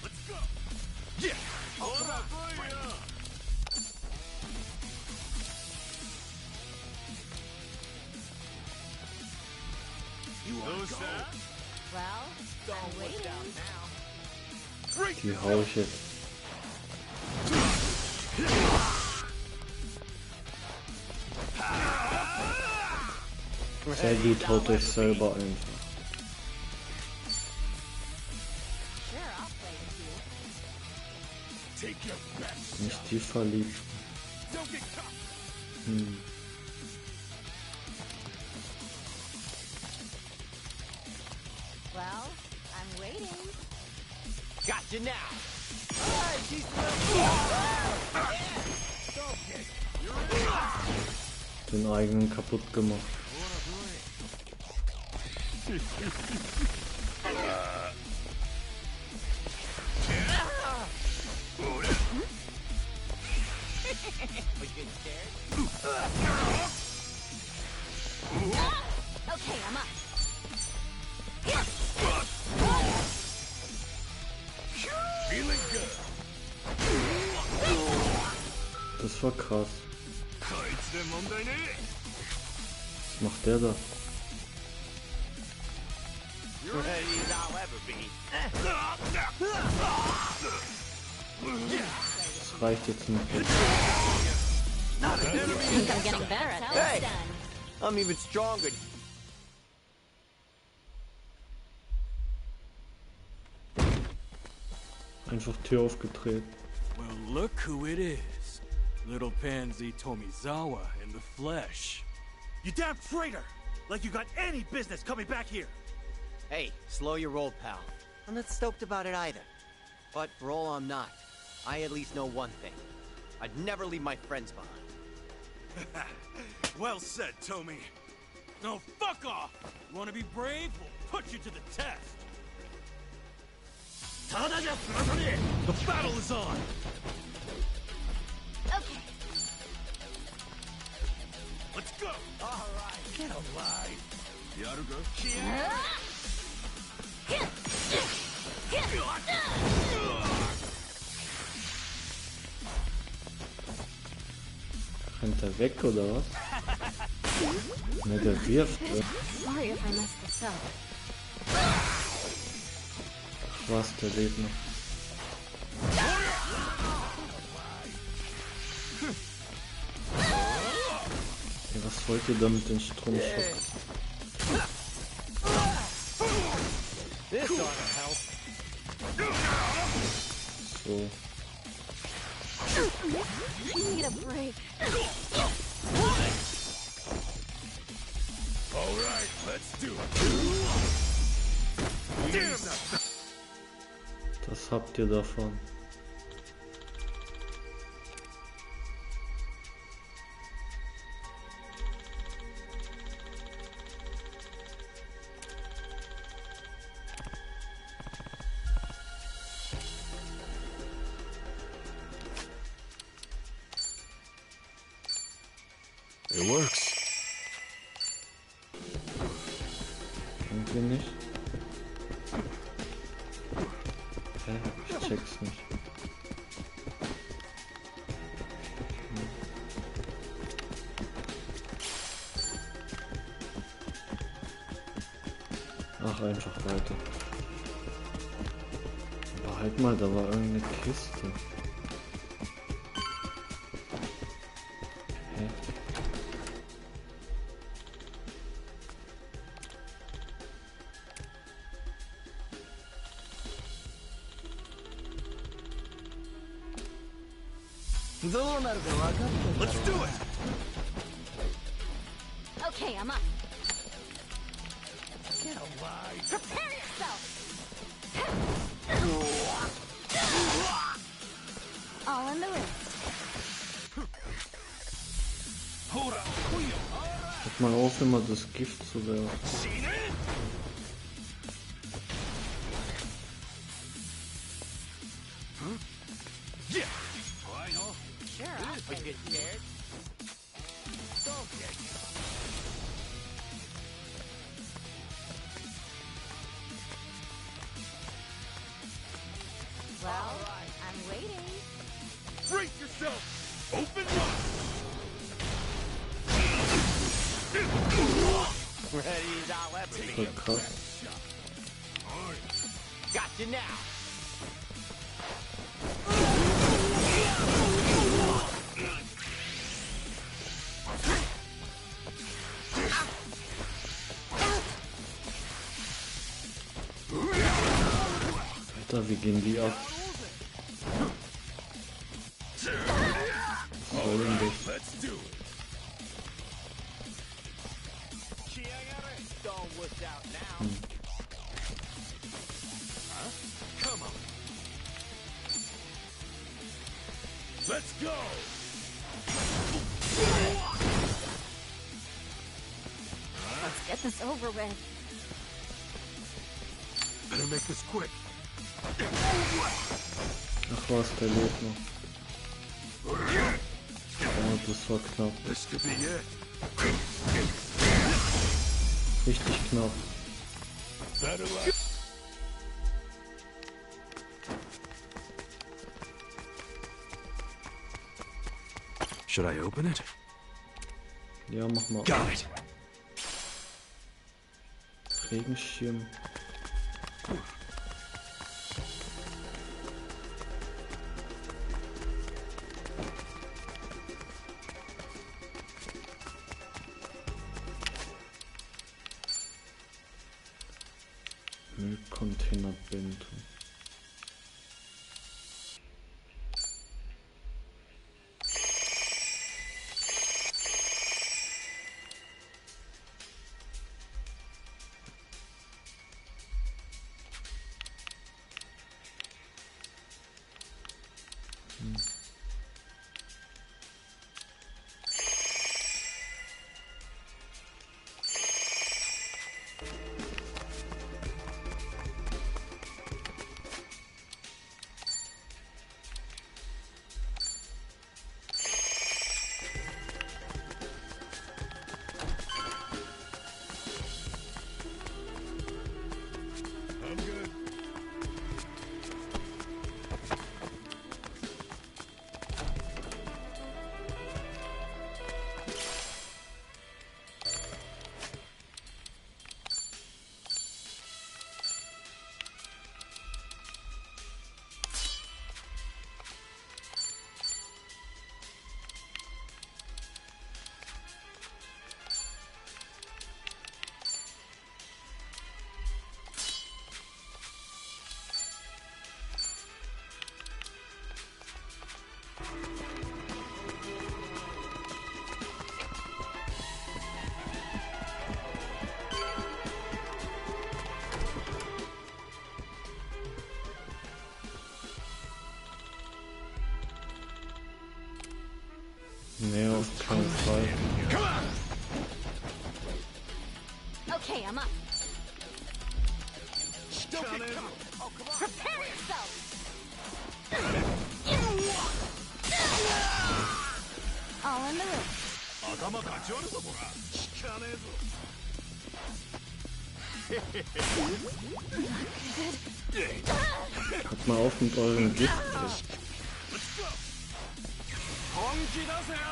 Let's go. Yeah. You are go. Well, I'm waiting. Die hau ich jetzt. Sehr gut, haut euch selber einfach. Nicht die verliebt. Well, I'm waiting. Gotcha now. Den eigenen kaputt gemacht. Okay, I'm up. Feeling good. Das war krass. Was macht der da? Ready as I'll ever be. Das reicht jetzt nicht. I think I'm getting better at this. Hey, I'm even stronger. Einfach Tür aufgedreht. Well, look who it is. Little pansy Tomizawa in the flesh. You damn traitor! Like you got any business coming back here! Hey, slow your roll, pal. I'm not stoked about it either. But for all I'm not, I at least know one thing. I'd never leave my friends behind. Well said, Tomi. No, fuck off! You wanna be brave? We'll put you to the test! The battle is on! Okay. Let's go! Alright, get alive! Yaruga? Rennt er weg oder was? Ne, der wirft. Sorry if I messed this up. Ach was, der lebt noch. Ja, was wollt ihr da mit den Stromschock? So. I need a break. Alright, let's do it! Das habt ihr davon. It works. Irgendwie nicht. Hä? Ich check's nicht. Ach, einfach weiter. Aber halt mal, da war irgendeine Kiste. Hä? Let's do it! Okay, I'm up. Get alive! Prepare yourself! All in the wrist. Hört mal auf, immer das Gift zu werfen. Well, I'm waiting. Brace yourself! Open Ready as I'll ever be. Voll krass. Got you now. Alter, wie gehen die ab? Was soll denn das? Let's do it! Don't wuss out now. Huh? Come on! Let's go! Let's get this over with. Better make this quick. Ach was, der lebt noch. Oh, das war knapp. This could be it. Richtig knapp. Better luck. Should I open it? Ja, mach mal. Got it. Regenschirm. Müllcontainerbento. Nee, auf keinen Fall. Okay, I'm up. Oh, come on. Prepare yourself. All in the wrist. Hört mal auf mit euren Gift.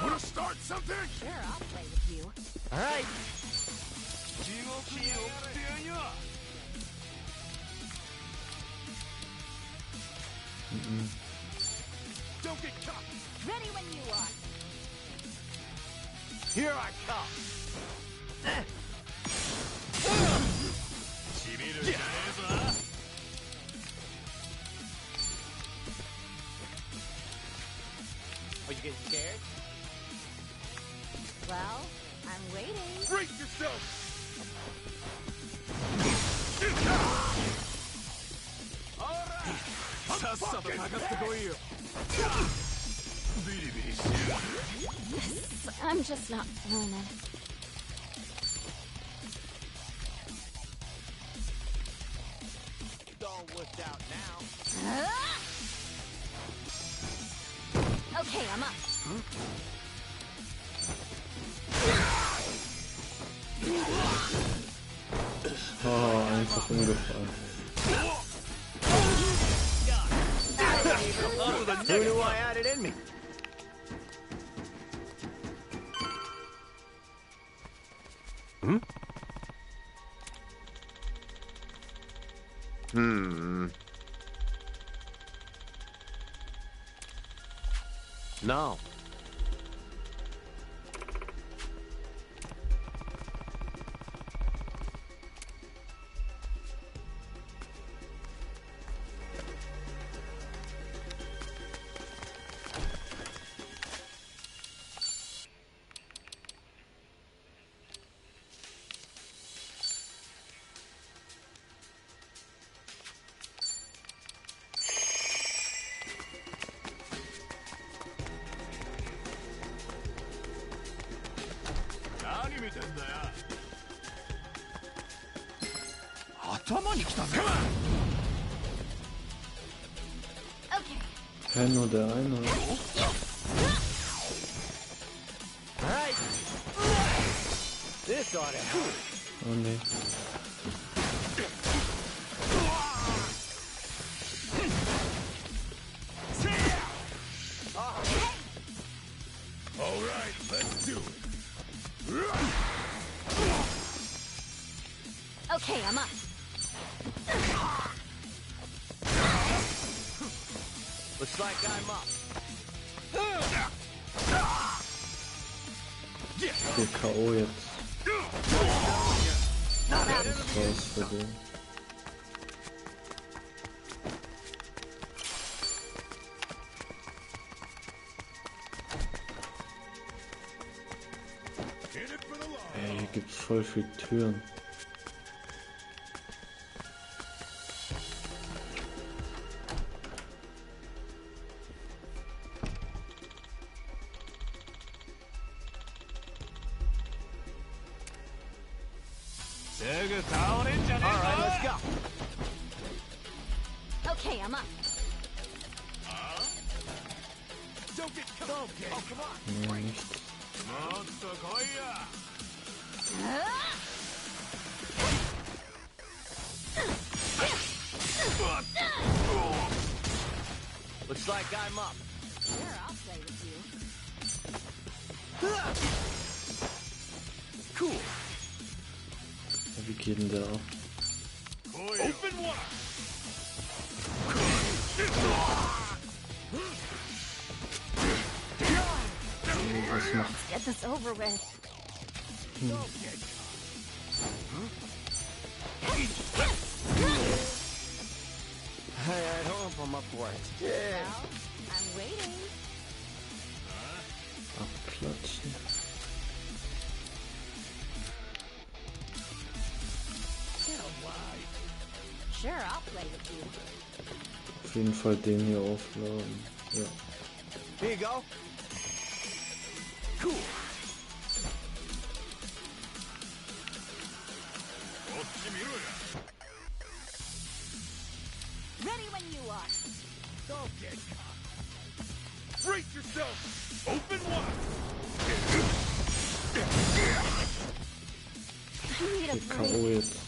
Wanna start something? Sure, I'll play with you. All right. Don't get caught. Ready when you are. Here I come. Are you getting scared? Well, I'm waiting. Brace yourself. I'm just not feeling it. It's all worked out now. Okay, I'm up. Oh, einfach umgefallen. Who knew I had it in me? No. Hä, nur der eine. Alright. This ought to help. Oh nee. Alright, let's do it. Okay, I'm up. Looks like I'm up. Der K.O. jetzt. Raus für den. Ey, hier gibt's voll viele Türen. Alright, let's go. Okay, I'm up. Don't get caught. Okay. Oh, come on. Nee, nichts. Looks like I'm up. Sure, I'll play with you. Cool. Wie geht denn der ab? Open one. Was macht? Get this over with. Hey, I hope I'm up for it. Yeah. Well, I'm waiting. Abklatschen. Sure, I'll play with you. Auf jeden Fall den hier aufladen. Ja. Here you go. Cool. Ready when you are. Don't get caught. Brace yourself. Open one. a K.O. jetzt.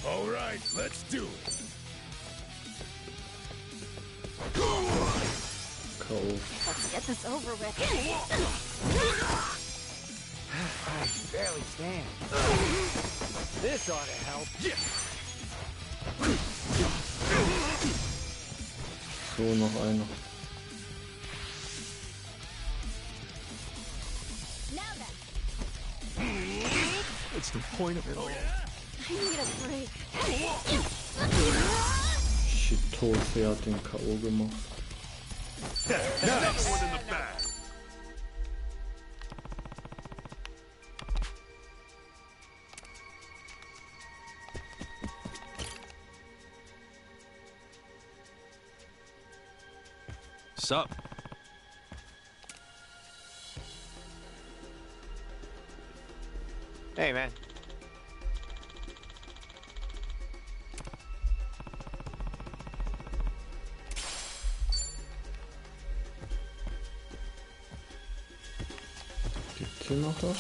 All right, let's do it. K.O. Let's get this over with. I can barely stand. This ought to help. So, noch einer. What's the point of it all? I need a break. Shitose hat den K.O. gemacht. Nice. One in the back. Sup? Hey, man. Gibt's hier noch was?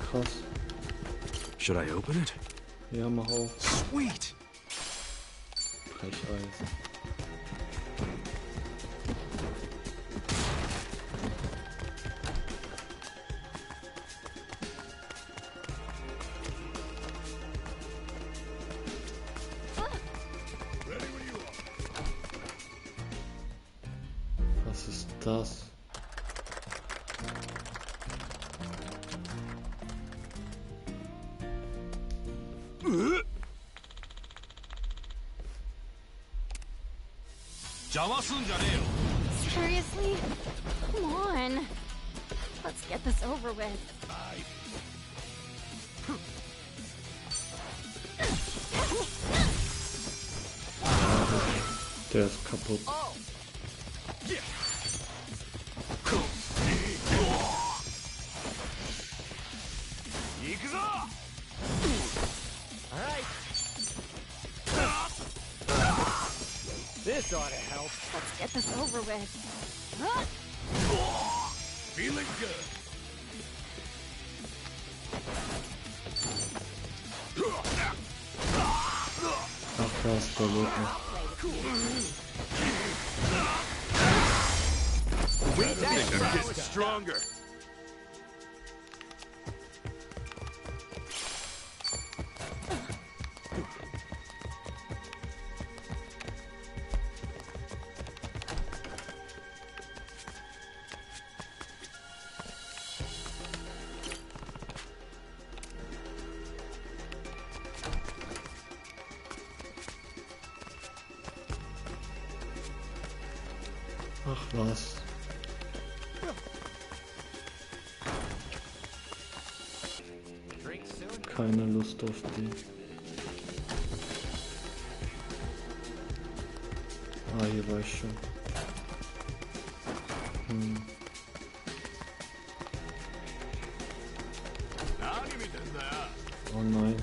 Krass. Should I open it? Ja, mach auf. Sweet. Brecheisen. Was ist das? Seriously? Come on. Let's get this over with. Der ist kaputt. This ought to help. Let's get this over with. Feeling good. Ach krass, der wird noch. They're getting stronger. Ach was. Keine Lust auf die. Ah, hier war ich schon. Oh nein.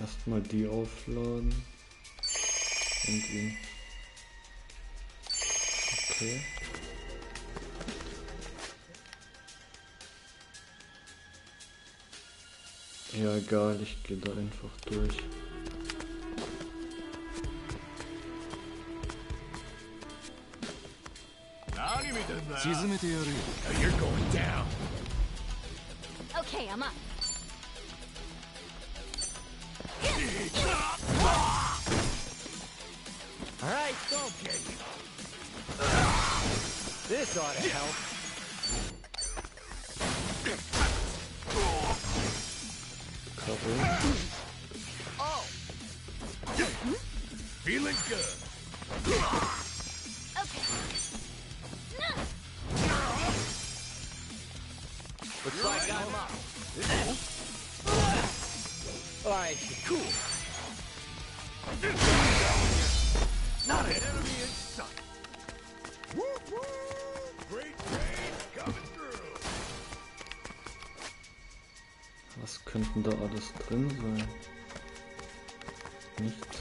Erstmal die aufladen und ihn. Okay. Ja, egal, ich gehe da einfach durch. You're going down. Okay, I'm up. All right, okay. This ought to help. Oh. Feeling good. Looks like I'm up. All right, cool. Not it. Enemy denn da alles drin sein? Nichts.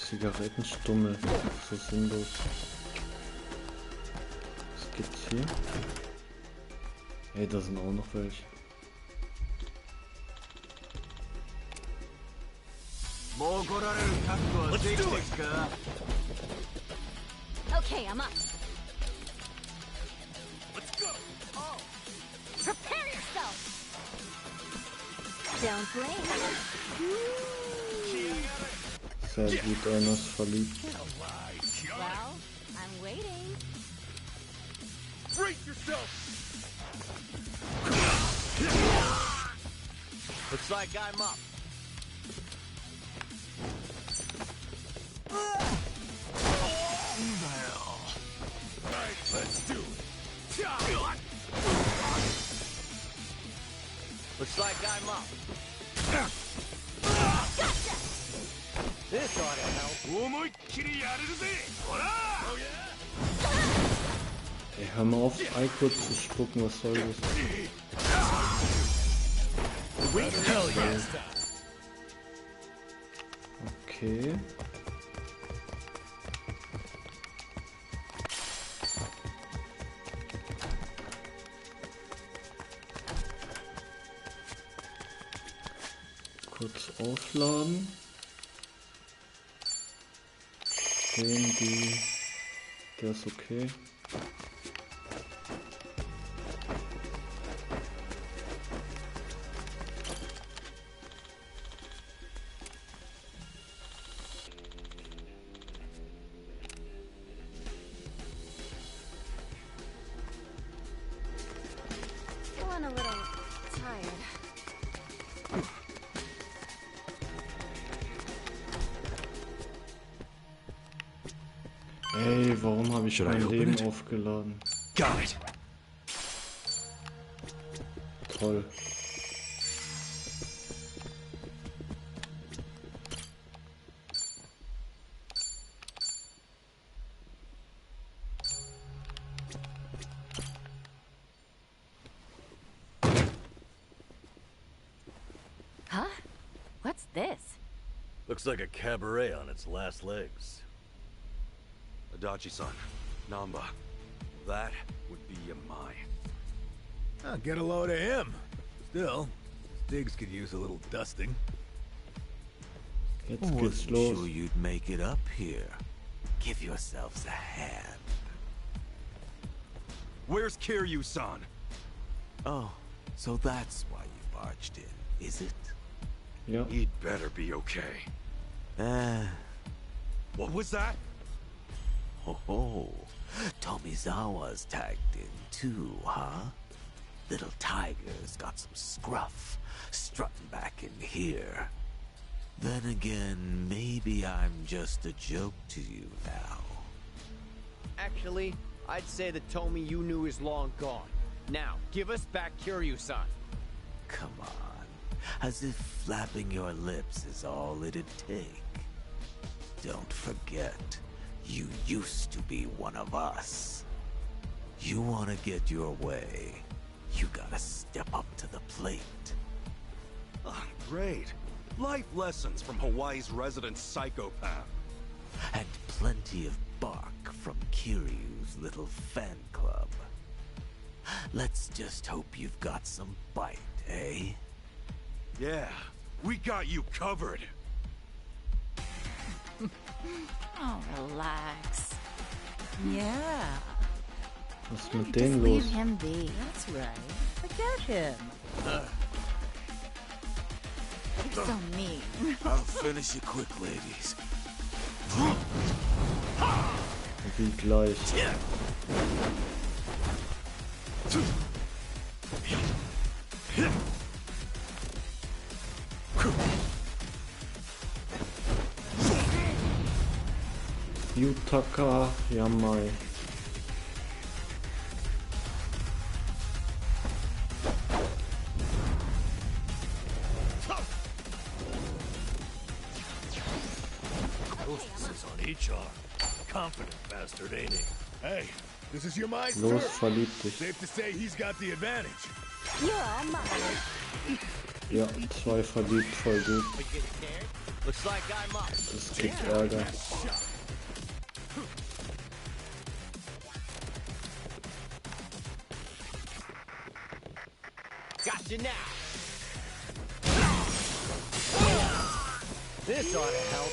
Zigarettenstummel. So sinnlos. Was gibt's hier? Hey, da sind auch noch welche. Let's do it. Okay, I'm up. Let's go. Oh. Prepare yourself. Don't blame. Sehr gut, einer ist verliebt. Well, I'm waiting. Brace yourself. Looks like I'm up. Right, let's do it. Looks like I'm up. Gotcha. This ought to help. Oh yeah. Ey, hör mal auf, iCode zu spucken, was soll das? Hell yes. Okay. Kurz aufladen. Der ist okay. Feeling a little tired. Ey, warum habe ich mein Leben aufgeladen? Got it. Toll. Huh? What's this? Looks like a cabaret on its last legs. Adachi-san, Namba, that would be Yamai. Oh, get a load of him. Still, Stiggs could use a little dusting. Jetzt geht's los. Sure you'd make it up here. Give yourselves a hand. Where's Kiryu-san? Oh, so that's why you barged in, is it? Yeah. He'd better be okay. What was that? Ho, Tomizawa's tagged in too, huh? Little tiger's got some scruff, strutting back in here. Then again, maybe I'm just a joke to you now. Actually, I'd say the Tomy you knew is long gone. Now, give us back Kiryu-san. Come on, as if flapping your lips is all it'd take. Don't forget, you used to be one of us. You want to get your way, you gotta step up to the plate. Oh, great. Life lessons from Hawaii's resident psychopath. And plenty of bark from Kiryu's little fan club. Let's just hope you've got some bite, eh? Yeah, we got you covered. Oh, relax. Yeah. Was ist mit Just denen leave los? him be. That's right. Forget him. You're so mean. I'll finish it quick, ladies. Wie gleich. Yutaka Yamai. Hostess on each arm. Confident bastard, ain't he? Hey, this is Yamai's Los, turn. verlieb dich. Safe to say he's got the advantage. You're all mine. Ja, 2 verliebt, voll gut. Das gibt Ärger. Gotcha now. This ought to help.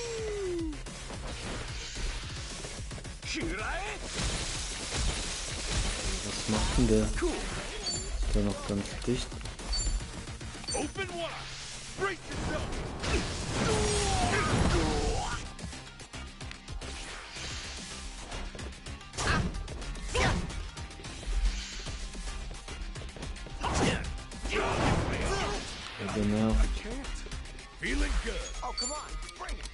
Was macht denn der? Ist der noch ganz dicht? Open wide. Brace yourself. Er genervt. Feeling good. Oh, come on. Bring it.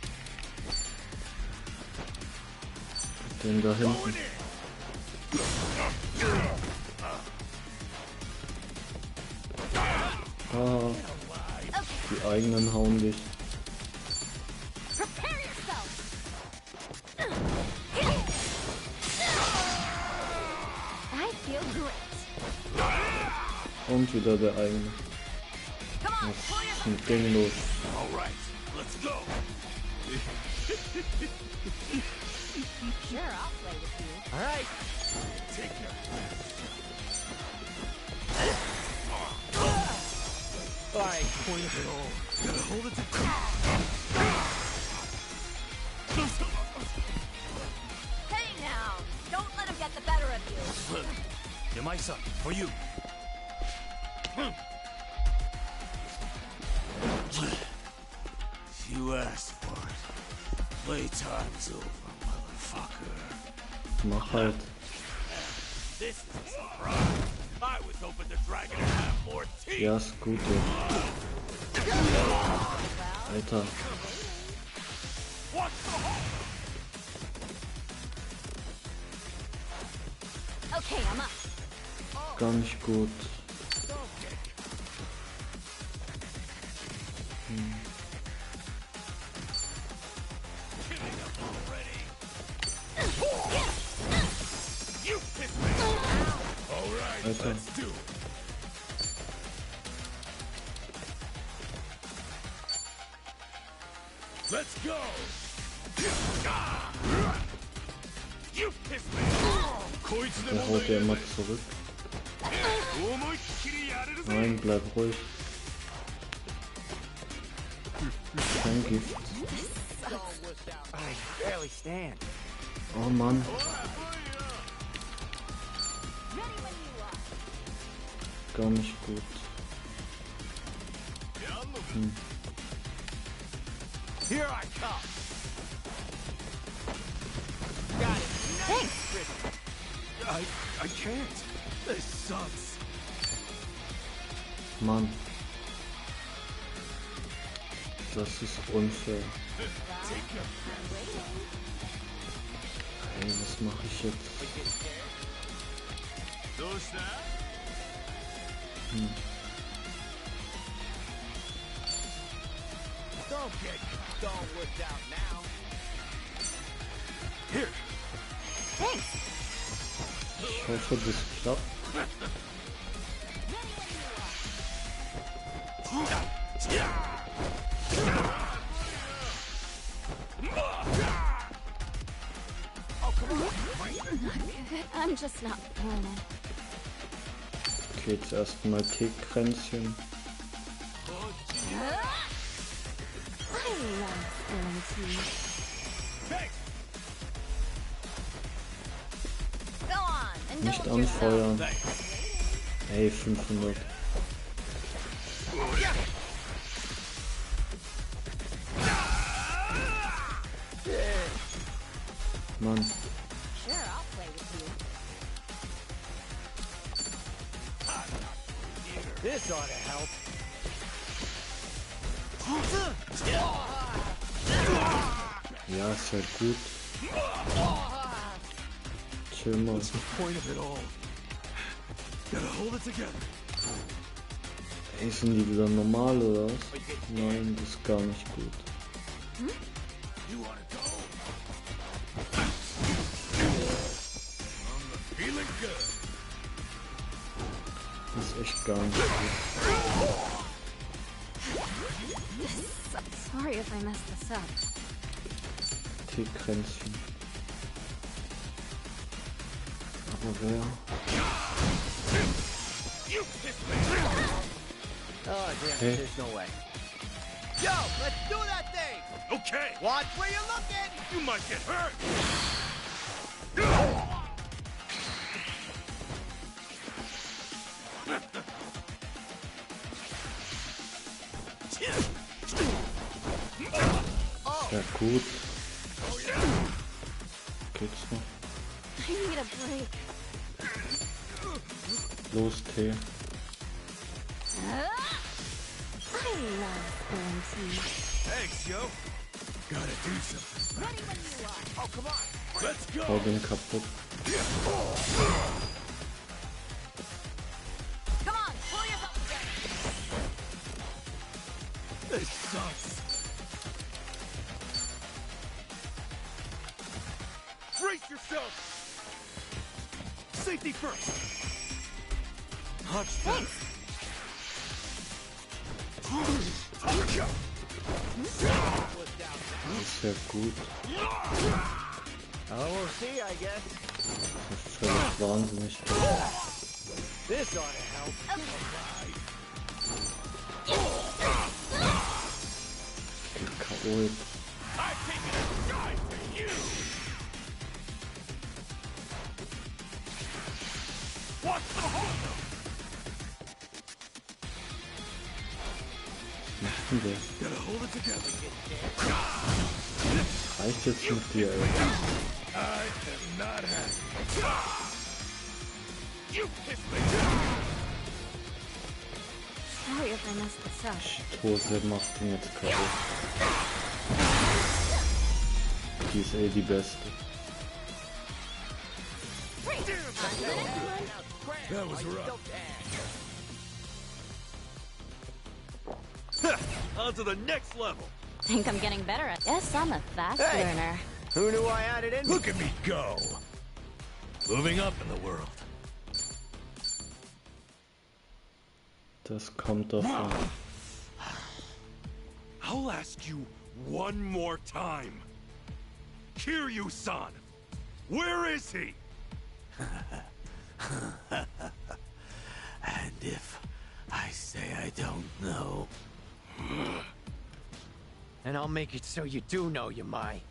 Den da hinten. Ah, die eigenen hauen dich. Und wieder der eigene. Was ist mit dem los? Sure, I'll play with you. All right. Take your All right. point of it all. Gotta hold it to. Hey now! Don't let him get the better of you. You're my son. For you. You asked for it. Playtime's over, motherfucker. Mach halt. This is a surprise. I was hoping the dragon would have more teeth. Ja, ist gut, ey. Alter. Okay, I'm up. Gar nicht gut. Alter. Let's go. You piss me. Der haut ja immer zurück. Nein, bleib ruhig. Kein Gift. I barely stand. Oh Mann. Gar nicht gut. Here I come. Got it. Thanks. I can't. This sucks. Mann. Das ist unfair. Ey, was mache ich jetzt? Don't get don't worked out now. Here. Thanks. Ich hoffe, das klappt. I'm just not feeling it. Okay, jetzt erstmal Teekränzchen. I love spilling tea. Go on and Nicht don't anfeuern. Hey, 500. Mann. Sure, I'll play with you. This ought to help. Ja, ist halt gut. Chill mal. What's the point of it all? Gotta hold it together. Ey, sind die wieder normal oder was? Nein, das ist gar nicht gut. You wanna go? Feeling good. Das ist echt gar nicht gut. Sorry if I messed this up. T-Kränzchen. Aber wer? Oh, damn, Hey. there's no way. Yo, let's do that thing! Okay! Watch where you're looking! You might get hurt! Sehr gut. Geht's noch? I need a break. Los, T. I love spilling tea. Thanks, yo. Gotta do something. Ready when you are. Oh, come on. Let's go. Hau den kaputt. Come on, pull yourself together. This sucks. Brace yourself. Safety first. Touch that. Sehr gut. Oh, we'll see, I guess. Das ist völlig wahnsinnig. This ought to help. K.O. I've taken a dive for you. What's the hold? Was macht denn der? Gotta hold it together. Reicht jetzt mit dir, ey. I am not happy. You pissed me. Sorry if I messed this up. Hose macht ihn jetzt K.O. Die ist eh die beste. That was rough. On to the next level. Think I'm getting better at. Guess I'm a fast learner. Who knew I had it in me? Look at me go. Moving up in the world. Das kommt davon. I'll ask you one more time. Kiryu-san, where is he? And if I say I don't know... And I'll make it so you do know, Yamai.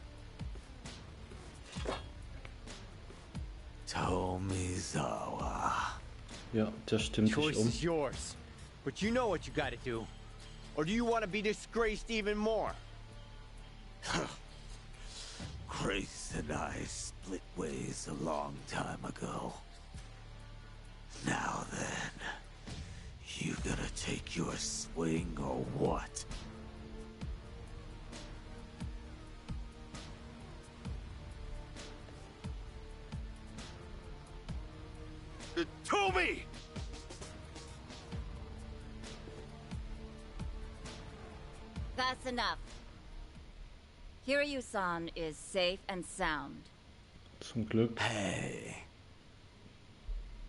Tomizawa. Ja, der stimmt Choice dich is yours. But you know what you gotta do. Or do you want to be disgraced even more? Grace and I split ways a long time ago. Now then, you gonna take your swing or what? Toby! That's enough. Kiryu-san is safe and sound. Zum Glück. Hey.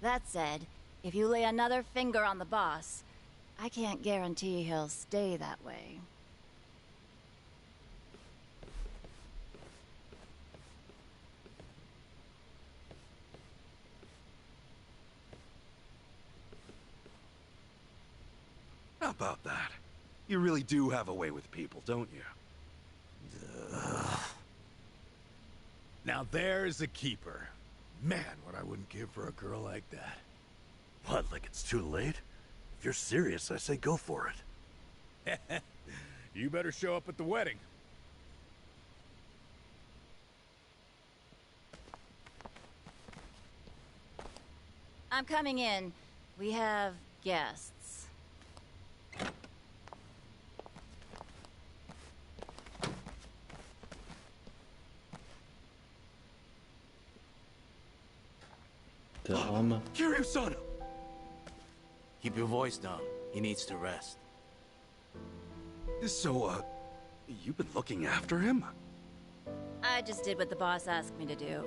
That said, if you lay another finger on the boss, I can't guarantee he'll stay that way. How about that? You really do have a way with people, don't you? Now there's a keeper. Man, what I wouldn't give for a girl like that. What, like it's too late? If you're serious, I say go for it. You better show up at the wedding. I'm coming in. We have guests. Der Arme. Kiryu-san! Keep your voice down. He needs to rest. So, you've been looking after him? I just did what the boss asked me to do.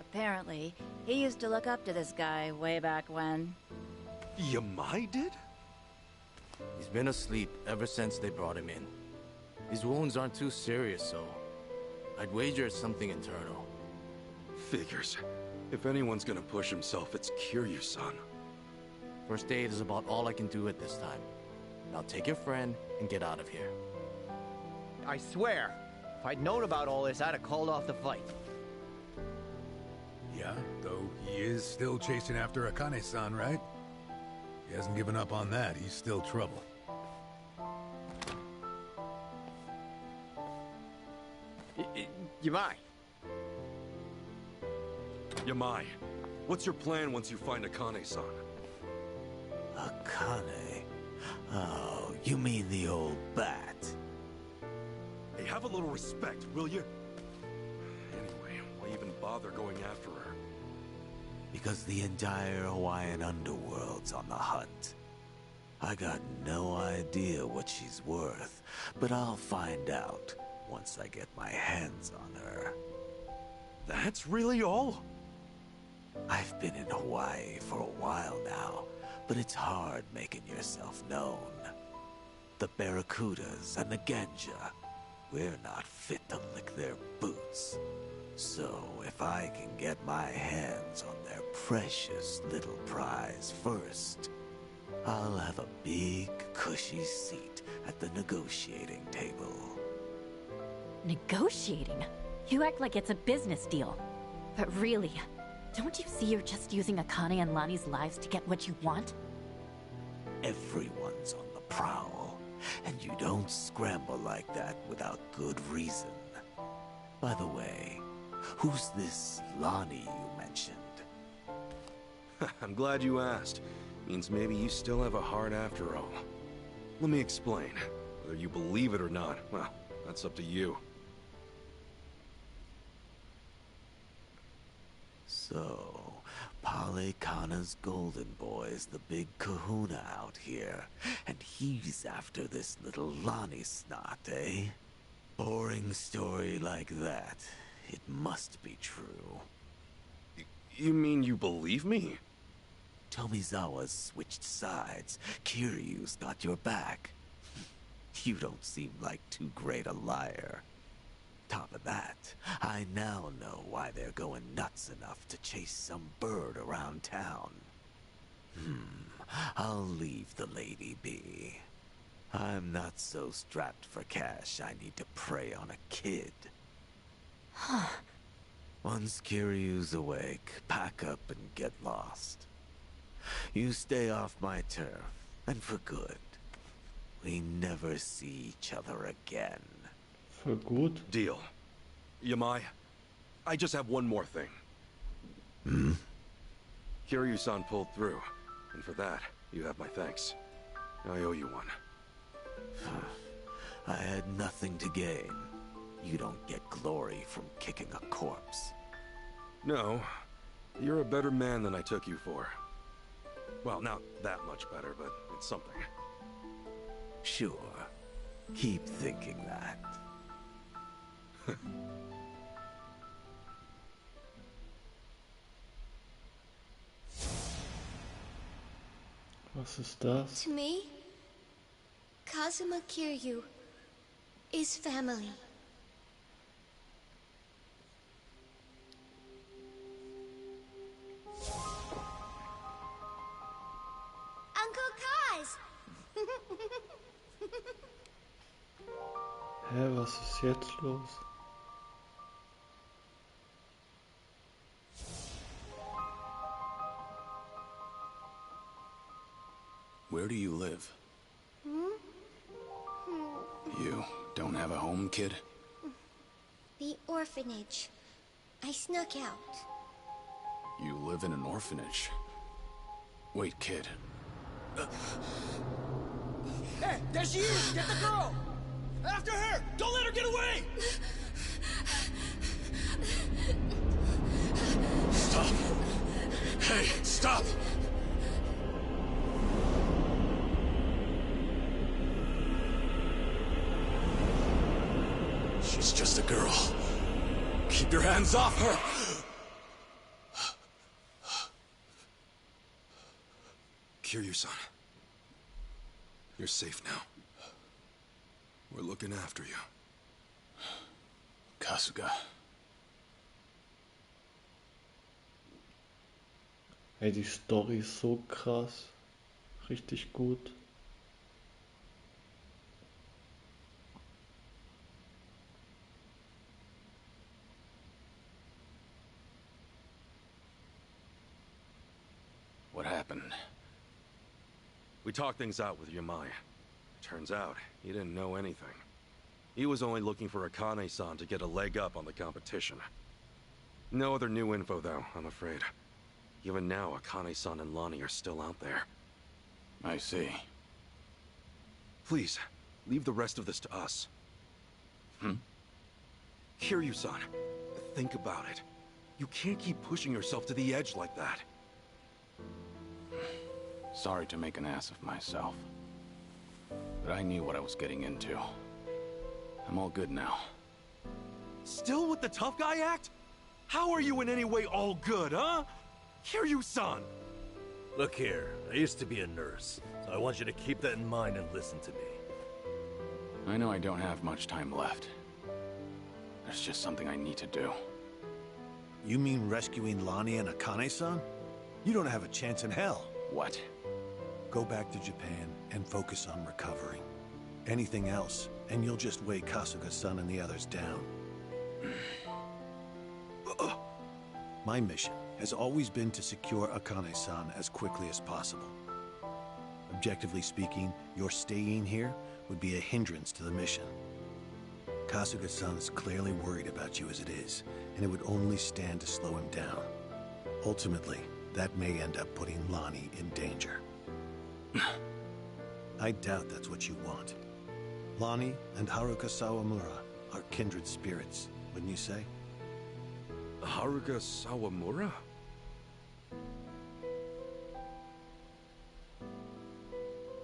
Apparently, he used to look up to this guy way back when. Yamai did? He's been asleep ever since they brought him in. His wounds aren't too serious, so I'd wager it's something internal. Figures. If anyone's gonna push himself, it's Kiryu-san. First aid is about all I can do at this time. Now take your friend and get out of here. I swear, if I'd known about all this, I'd have called off the fight. Yeah, though he is still chasing after Akane-san, right? He hasn't given up on that. He's still trouble. Yamai. Yamai, what's your plan once you find Akane-san? Akane? Oh, you mean the old bat? Hey, have a little respect, will you? Anyway, why even bother going after her? Because the entire Hawaiian underworld's on the hunt. I got no idea what she's worth, but I'll find out once I get my hands on her. That's really all? I've been in Hawaii for a while now, but it's hard making yourself known. The Barracudas and the Ganja, we're not fit to lick their boots. So if I can get my hands on their precious little prize first, I'll have a big, cushy seat at the negotiating table. Negotiating? You act like it's a business deal. But really, don't you see you're just using Akane and Lani's lives to get what you want? Everyone's on the prowl, and you don't scramble like that without good reason. By the way, who's this Lani you mentioned? I'm glad you asked. Means maybe you still have a heart after all. Let me explain. Whether you believe it or not, well, that's up to you. So, Pale Kana's golden boy's the big kahuna out here, and he's after this little Lani snot, eh? Boring story like that. It must be true. You mean you believe me? Tomizawa's switched sides. Kiryu's got your back. You don't seem like too great a liar. Top of that, I now know why they're going nuts enough to chase some bird around town. I'll leave the lady be. I'm not so strapped for cash I need to prey on a kid. Once Kiryu's awake, pack up and get lost. You stay off my turf, and for good. We never see each other again. For good? Deal. Yamai, I just have one more thing. Kiryu-san pulled through, and for that, you have my thanks. I owe you one. I had nothing to gain. You don't get glory from kicking a corpse. No, you're a better man than I took you for. Well, not that much better, but it's something. Sure. Keep thinking that. Was ist das? To me, Kazuma Kiryu is family. Uncle Kaz! Hä, was ist jetzt los? Where do you live? You don't have a home, kid? The orphanage. I snuck out. You live in an orphanage? Wait, kid. Hey, there she is! Get the girl! After her! Don't let her get away! Stop! Hey, stop! She's just a girl. Keep your hands off her! Kiryu-san. You're safe now. We're looking after you. Kasuga. Ey, die Story ist so krass. Richtig gut. What happened? We talked things out with Yamai. Turns out, he didn't know anything. He was only looking for Akane-san to get a leg up on the competition. No other new info, though, I'm afraid. Even now, Akane-san and Lonnie are still out there. I see. Please, leave the rest of this to us. Kiryu-san, think about it. You can't keep pushing yourself to the edge like that. Sorry to make an ass of myself. But I knew what I was getting into. I'm all good now. Still with the tough guy act? How are you in any way all good, huh? Kiryu-san! Look here, I used to be a nurse, so I want you to keep that in mind and listen to me. I know I don't have much time left. There's just something I need to do. You mean rescuing Lonnie and Akane-san? You don't have a chance in hell. What? Go back to Japan and focus on recovering. Anything else, and you'll just weigh Kasuga-san and the others down. My mission has always been to secure Akane-san as quickly as possible. Objectively speaking, your staying here would be a hindrance to the mission. Kasuga-san's clearly worried about you as it is, and it would only stand to slow him down. Ultimately, that may end up putting Lonnie in danger. I doubt that's what you want. Lonnie and Haruka Sawamura are kindred spirits, wouldn't you say? Haruka Sawamura?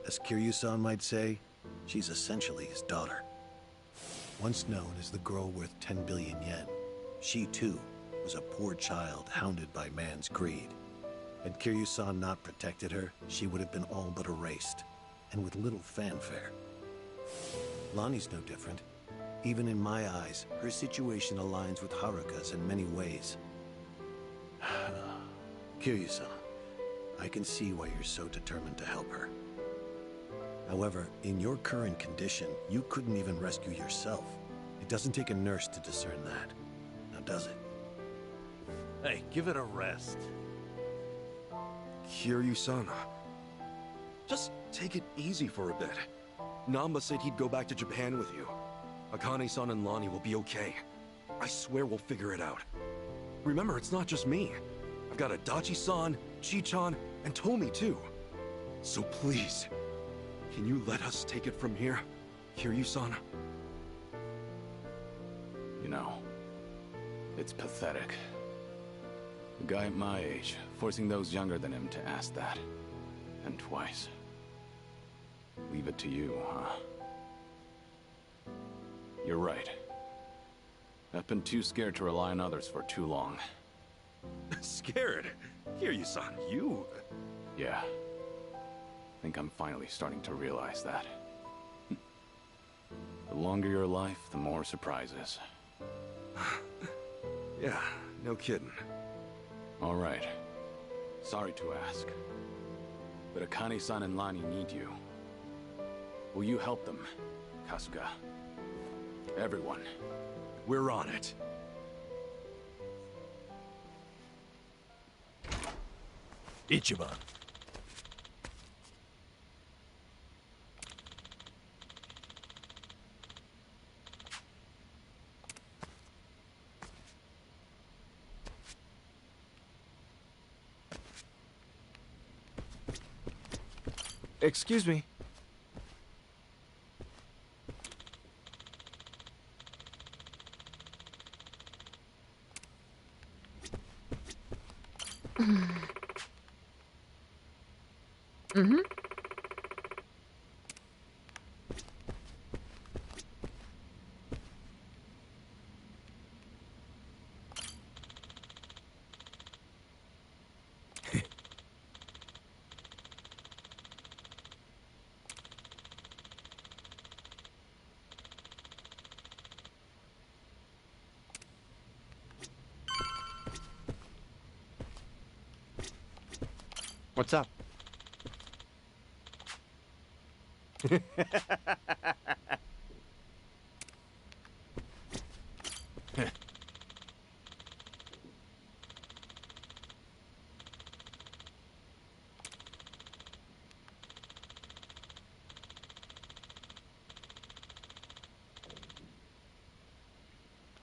As Kiryu-san might say, she's essentially his daughter. Once known as the girl worth 10 billion yen, she too was a poor child hounded by man's greed. Had Kiryu-san not protected her, she would have been all but erased, and with little fanfare. Lonnie's no different. Even in my eyes, her situation aligns with Haruka's in many ways. Kiryu-san, I can see why you're so determined to help her. However, in your current condition, you couldn't even rescue yourself. It doesn't take a nurse to discern that. Now does it? Hey, give it a rest. Kiryu-san, just take it easy for a bit. Namba said he'd go back to Japan with you. Akane-san and Lonnie will be okay. I swear we'll figure it out. Remember, it's not just me. I've got Adachi-san, Chi-chan, and Tomi too. So please, can you let us take it from here, Kiryu-san? You know, it's pathetic. A guy at my age, forcing those younger than him to ask that. And twice. Leave it to you, huh? You're right. I've been too scared to rely on others for too long. Scared? Kiryu-san, you... Yeah. I think I'm finally starting to realize that. The longer your life, the more surprises. Yeah, no kidding. All right. Sorry to ask. But Akane-san and Lonnie need you. Will you help them, Kasuga? Everyone. We're on it. Ichiban. Excuse me. Mm-hmm. What's up?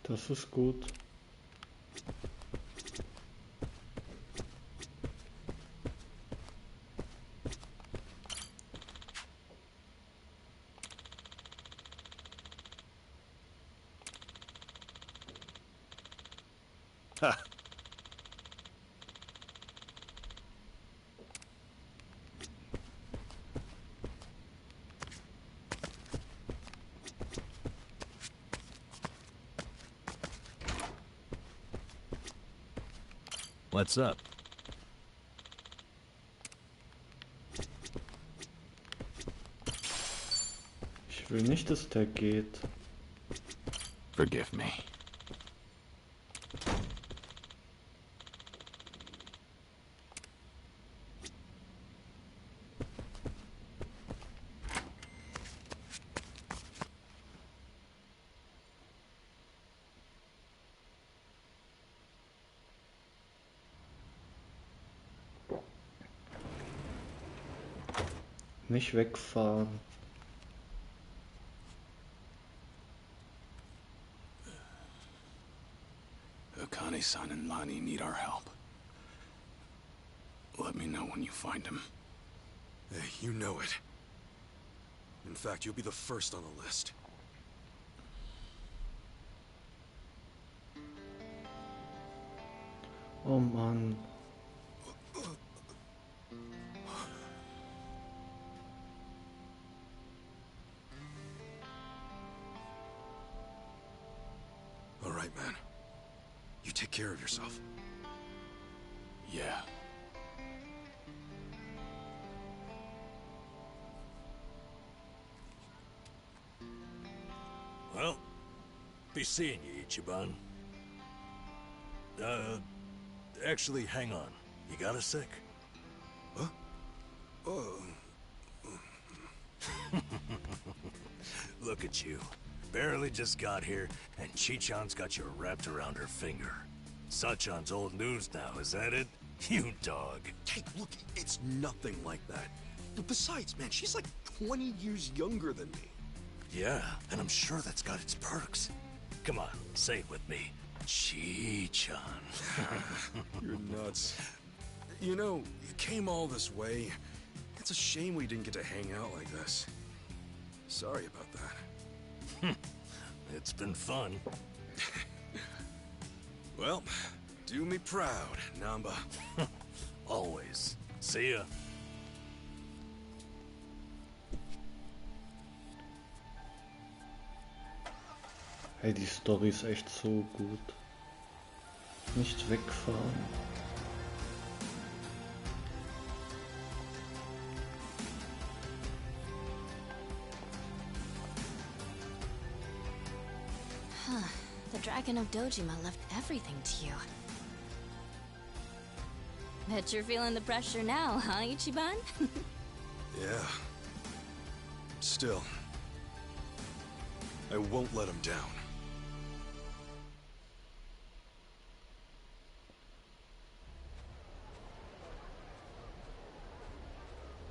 Das ist gut. Ha. What's up? Ich will nicht, dass der geht. Forgive me. Nicht wegfahren. Akane-san and Lani need our help. Let me know when you find him. Hey, you know it. In fact, you'll be the first on the list. Oh Mann. All right, man. You take care of yourself. Yeah. Well, be seeing you, Ichiban. Actually, hang on. You got a sec? Huh? Oh. Look at you. Barely just got here, and Chichan's got you wrapped around her finger. Sachan's old news now, is that it? You dog. Hey, look, it's nothing like that. Besides, man, she's like 20 years younger than me. Yeah, and I'm sure that's got its perks. Come on, say it with me. Chichan. You're nuts. You know, you came all this way. It's a shame we didn't get to hang out like this. Sorry about that. It's been fun. Well, do me proud, Namba. Always. See ya. Hey, die Story ist echt so gut. Nicht wegfahren. Huh. The Dragon of Dojima left everything to you. Bet you're feeling the pressure now, huh, Ichiban? Yeah. Still, I won't let him down.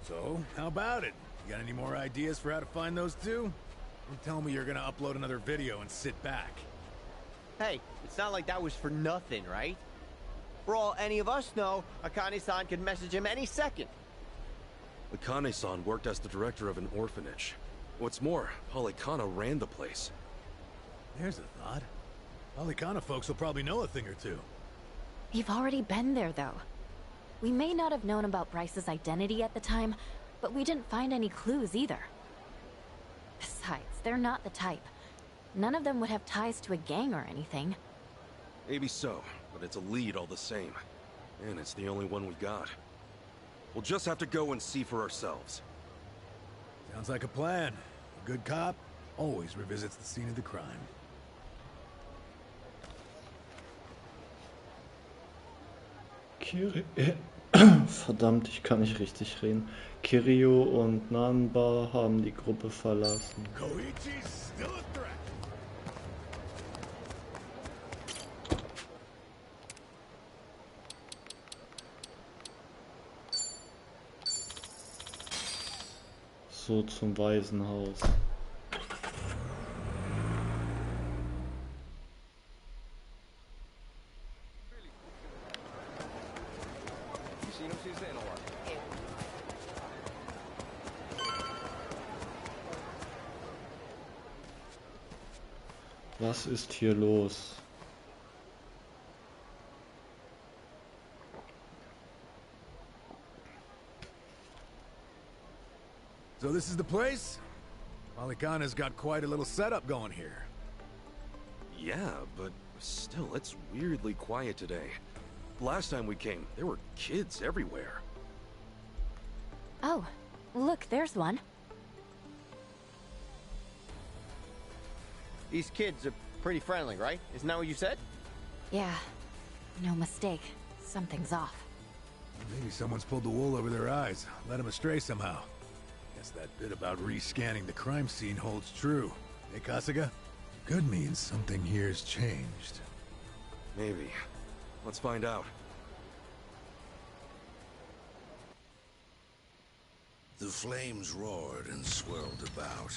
So, how about it? You got any more ideas for how to find those two? Don't tell me you're gonna upload another video and sit back. Hey, it's not like that was for nothing, right? For all any of us know, Akane-san could message him any second. Akane-san worked as the director of an orphanage. What's more, Polycana ran the place. There's a thought. Polycana folks will probably know a thing or two. We've already been there, though. We may not have known about Bryce's identity at the time, but we didn't find any clues either. Besides, they're not the type. None of them would have ties to a gang or anything. Maybe so, but it's a lead all the same. And it's the only one we got. We'll just have to go and see for ourselves. Sounds like a plan. A good cop always revisits the scene of the crime. Verdammt, ich kann nicht richtig reden. Kiryu und Nanba haben die Gruppe verlassen. Koichi's still a threat. So zum Waisenhaus. Was ist hier los? So this is the place? Malikana's got quite a little setup going here. Yeah, but still, it's weirdly quiet today. Last time we came, there were kids everywhere. Oh, look, there's one. These kids are pretty friendly, right? Isn't that what you said? Yeah, no mistake. Something's off. Maybe someone's pulled the wool over their eyes, led them astray somehow. Guess that bit about rescanning the crime scene holds true. Hey, Kasuga? Could mean something here's changed. Maybe. Let's find out. The flames roared and swirled about.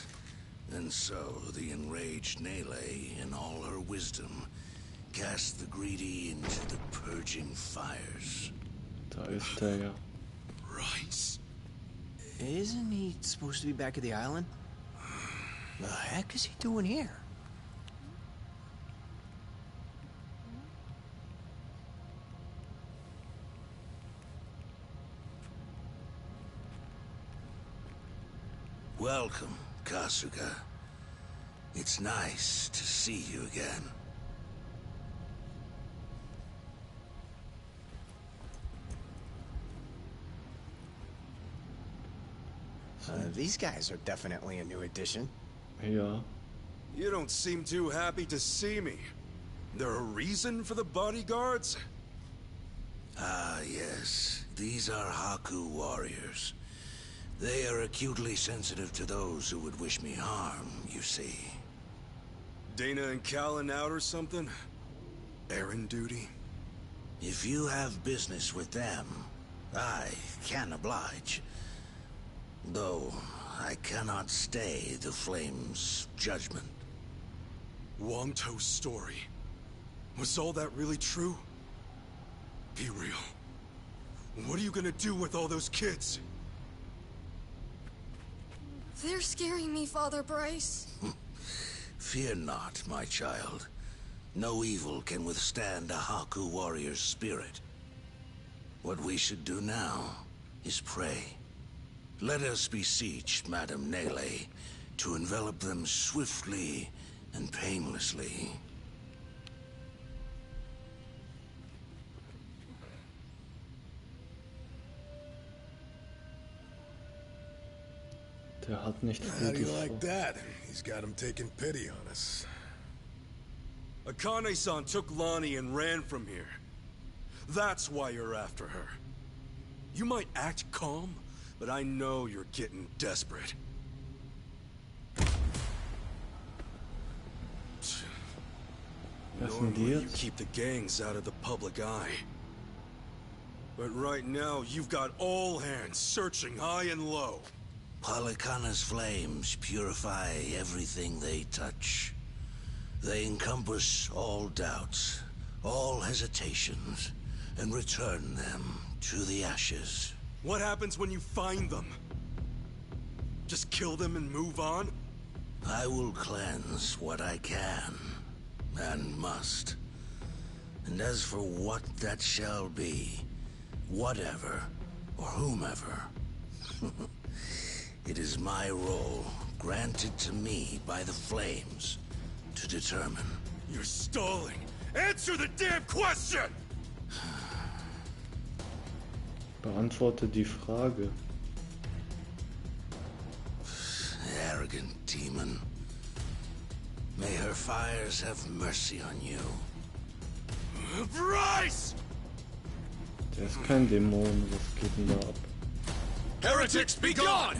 And so the enraged Nele, in all her wisdom, cast the greedy into the purging fires. Da ist er ja. Rice? Isn't he supposed to be back at the island? The heck is he doing here? Welcome, Kasuga. It's nice to see you again. These guys are definitely a new addition. Ja. You don't seem too happy to see me. There a reason for the bodyguards? Ah, yes. These are Haku warriors. They are acutely sensitive to those who would wish me harm, you see. Dana and Callan out or something? Errand duty? If you have business with them, I can oblige. Though, I cannot stay the Flame's judgment. Wangto's story. Was all that really true? Be real. What are you gonna do with all those kids? They're scaring me, Father Bryce. Fear not, my child. No evil can withstand a Haku warrior's spirit. What we should do now is pray. Let us beseech Madame Nele to envelop them swiftly and painlessly. Der hat nicht How do you Gutes like vor. that? He's got him taking pity on us. Akane-san took Lonnie and ran from here. That's why you're after her. You might act calm, but I know you're getting desperate. Normally you keep the gangs out of the public eye. But right now, you've got all hands searching high and low. Palikana's flames purify everything they touch. They encompass all doubts, all hesitations, and return them to the ashes. What happens when you find them? Just kill them and move on? I will cleanse what I can, and must. And as for what that shall be, whatever, or whomever, it is my role, granted to me by the flames, to determine. You're stalling! Answer the damn question! Beantworte die Frage. Arrogant demon. May her fires have mercy on you. Bryce! Der ist kein Dämon, was geht denn da ab? Heretics, be gone!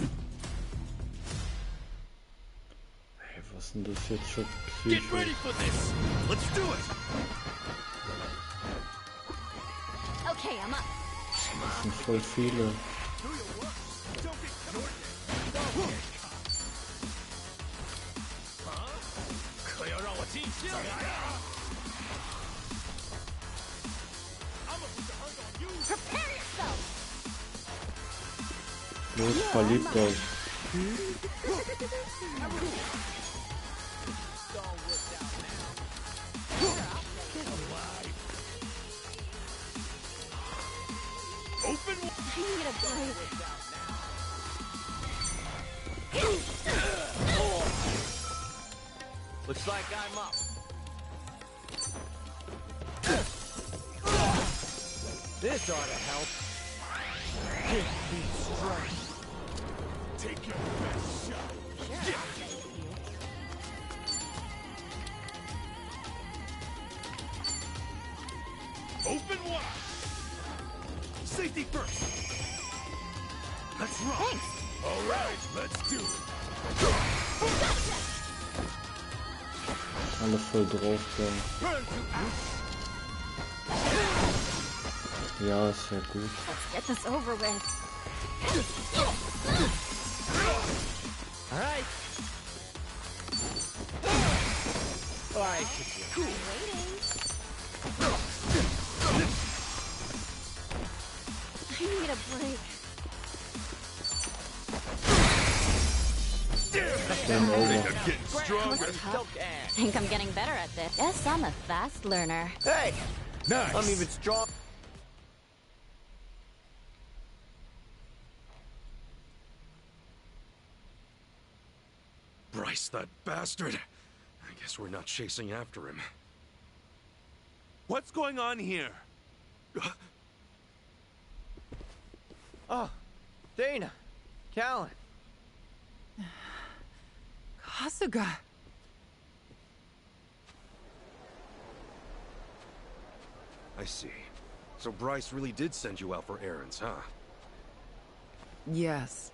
Hey, was ist denn das jetzt für Get Psycho? ready for this! Let's do it! Okay, I'm up. Das sind voll viele. Prepare yourself! Los, verliebt euch. Open! I need a break. Looks like I'm up. This ought to help. Give me strength. Take your best shot. Yeah. Open wide. Safety first. Let's rock. Thanks. All right, let's do it. Alle voll drauf dann. Ja, ist ja gut. Let's get this over with. All right. All right. Cool. Waiting. I need a break. Game over. Think I'm getting better at this. Guess I'm a fast learner. Hey! Nice. I'm even strong. Bryce, that bastard. I guess we're not chasing after him. What's going on here? Oh, Dana. Callan. Kasuga. I see. So Bryce really did send you out for errands, huh? Yes.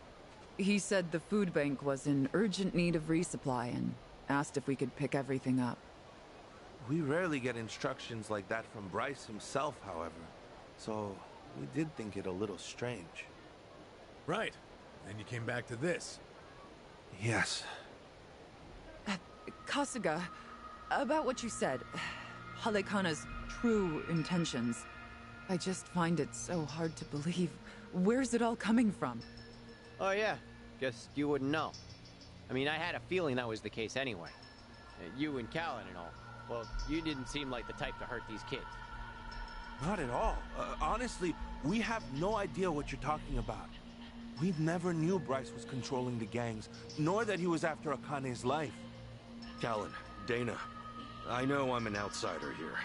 He said the food bank was in urgent need of resupply and asked if we could pick everything up. We rarely get instructions like that from Bryce himself, however. So, we did think it a little strange. Right. Then you came back to this. Yes. Kasuga, about what you said, Halekana's true intentions. I just find it so hard to believe. Where's it all coming from? Oh, yeah. Guess you wouldn't know. I mean, I had a feeling that was the case anyway. You and Callan and all. Well, you didn't seem like the type to hurt these kids. Not at all. Honestly, we have no idea what you're talking about. We never knew Bryce was controlling the gangs, nor that he was after Akane's life. Callan, Dana, I know I'm an outsider here.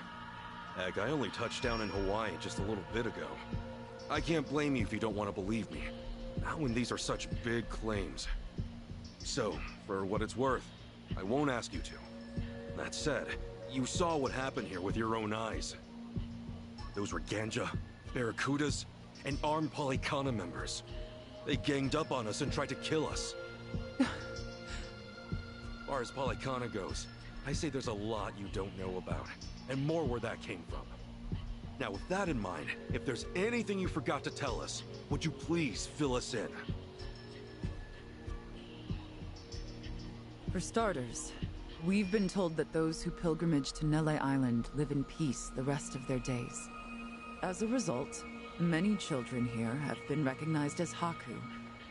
Heck, I only touched down in Hawaii just a little bit ago. I can't blame you if you don't want to believe me. Not when these are such big claims. So, for what it's worth, I won't ask you to. That said, you saw what happened here with your own eyes. Those were Ganja, Barracudas, and armed Polycana members. They ganged up on us and tried to kill us. As far as Polycana goes, I say there's a lot you don't know about, and more where that came from. Now, with that in mind, if there's anything you forgot to tell us, would you please fill us in? For starters, we've been told that those who pilgrimage to Nele Island live in peace the rest of their days. As a result, many children here have been recognized as Haku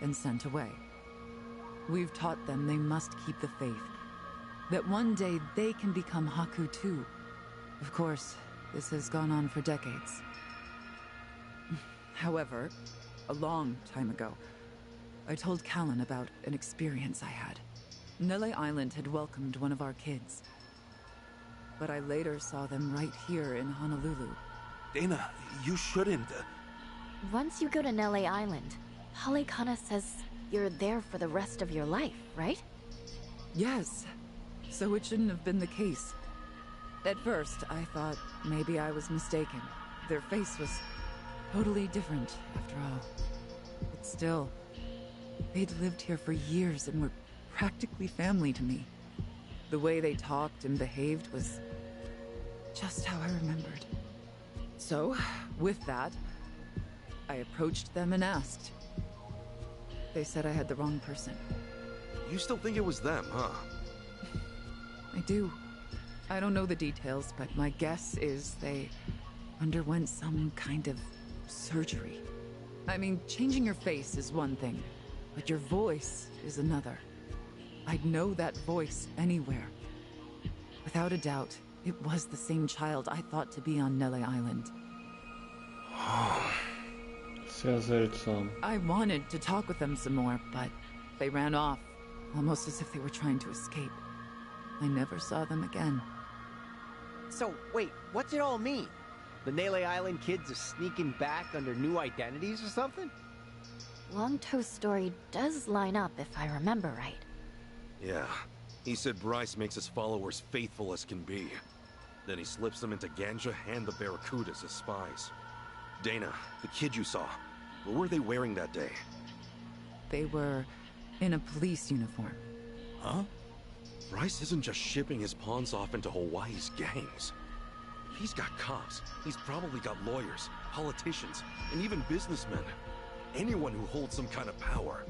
and sent away. We've taught them they must keep the faith, that one day they can become Haku too. Of course, this has gone on for decades. However, a long time ago, I told Callan about an experience I had. Nele Island had welcomed one of our kids, but I later saw them right here in Honolulu. Dana, you shouldn't. Once you go to Nele Island, Polycana says you're there for the rest of your life, right? Yes, so it shouldn't have been the case. At first, I thought maybe I was mistaken. Their face was totally different, after all. But still, they'd lived here for years and were practically family to me. The way they talked and behaved was just how I remembered. So, with that, I approached them and asked. They said I had the wrong person. You still think it was them, huh? I do. I don't know the details, but my guess is they underwent some kind of surgery. I mean, changing your face is one thing, but your voice is another. I'd know that voice anywhere. Without a doubt, it was the same child I thought to be on Nele Island. Sehr seltsam. I wanted to talk with them some more, but they ran off, almost as if they were trying to escape. I never saw them again. So, wait, what's it all mean? The Nele Island kids are sneaking back under new identities or something? Longtoe's story does line up if I remember right. Yeah. He said Bryce makes his followers faithful as can be. Then he slips them into Ganja and the Barracudas as spies. Dana, the kid you saw, what were they wearing that day? They were in a police uniform. Huh? Bryce isn't just shipping his pawns off into Hawaii's gangs. If he's got cops, he's probably got lawyers, politicians, and even businessmen. Anyone who holds some kind of power.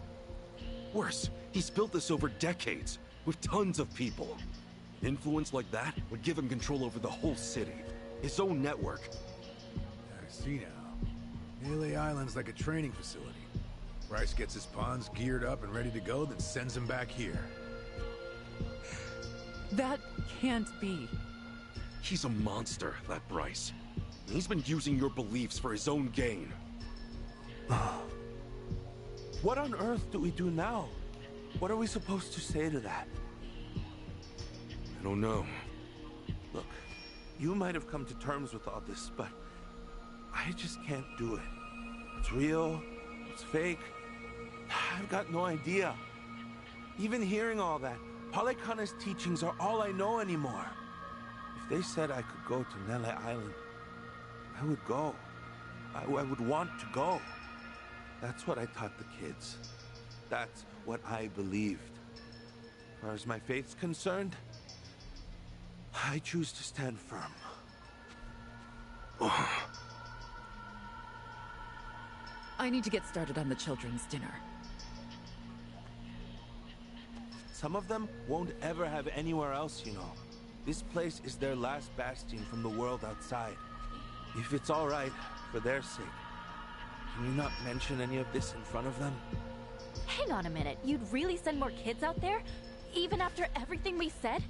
Worse, he's built this over decades, with tons of people. Influence like that would give him control over the whole city, his own network. I see now. Nele Island's like a training facility. Bryce gets his pawns geared up and ready to go, then sends them back here. That can't be. He's a monster, that Bryce. He's been using your beliefs for his own gain. What on earth do we do now? What are we supposed to say to that? I don't know. Look, you might have come to terms with all this, but I just can't do it. It's real, it's fake. I've got no idea. Even hearing all that, Palekana's teachings are all I know anymore. If they said I could go to Nele Island, I would go. I would want to go. That's what I taught the kids. That's what I believed. As far as my faith's concerned, I choose to stand firm. I need to get started on the children's dinner. Some of them won't ever have anywhere else, you know. This place is their last bastion from the world outside. If it's all right, for their sake, can you not mention any of this in front of them? Hang on a minute, you'd really send more kids out there? Even after everything we said?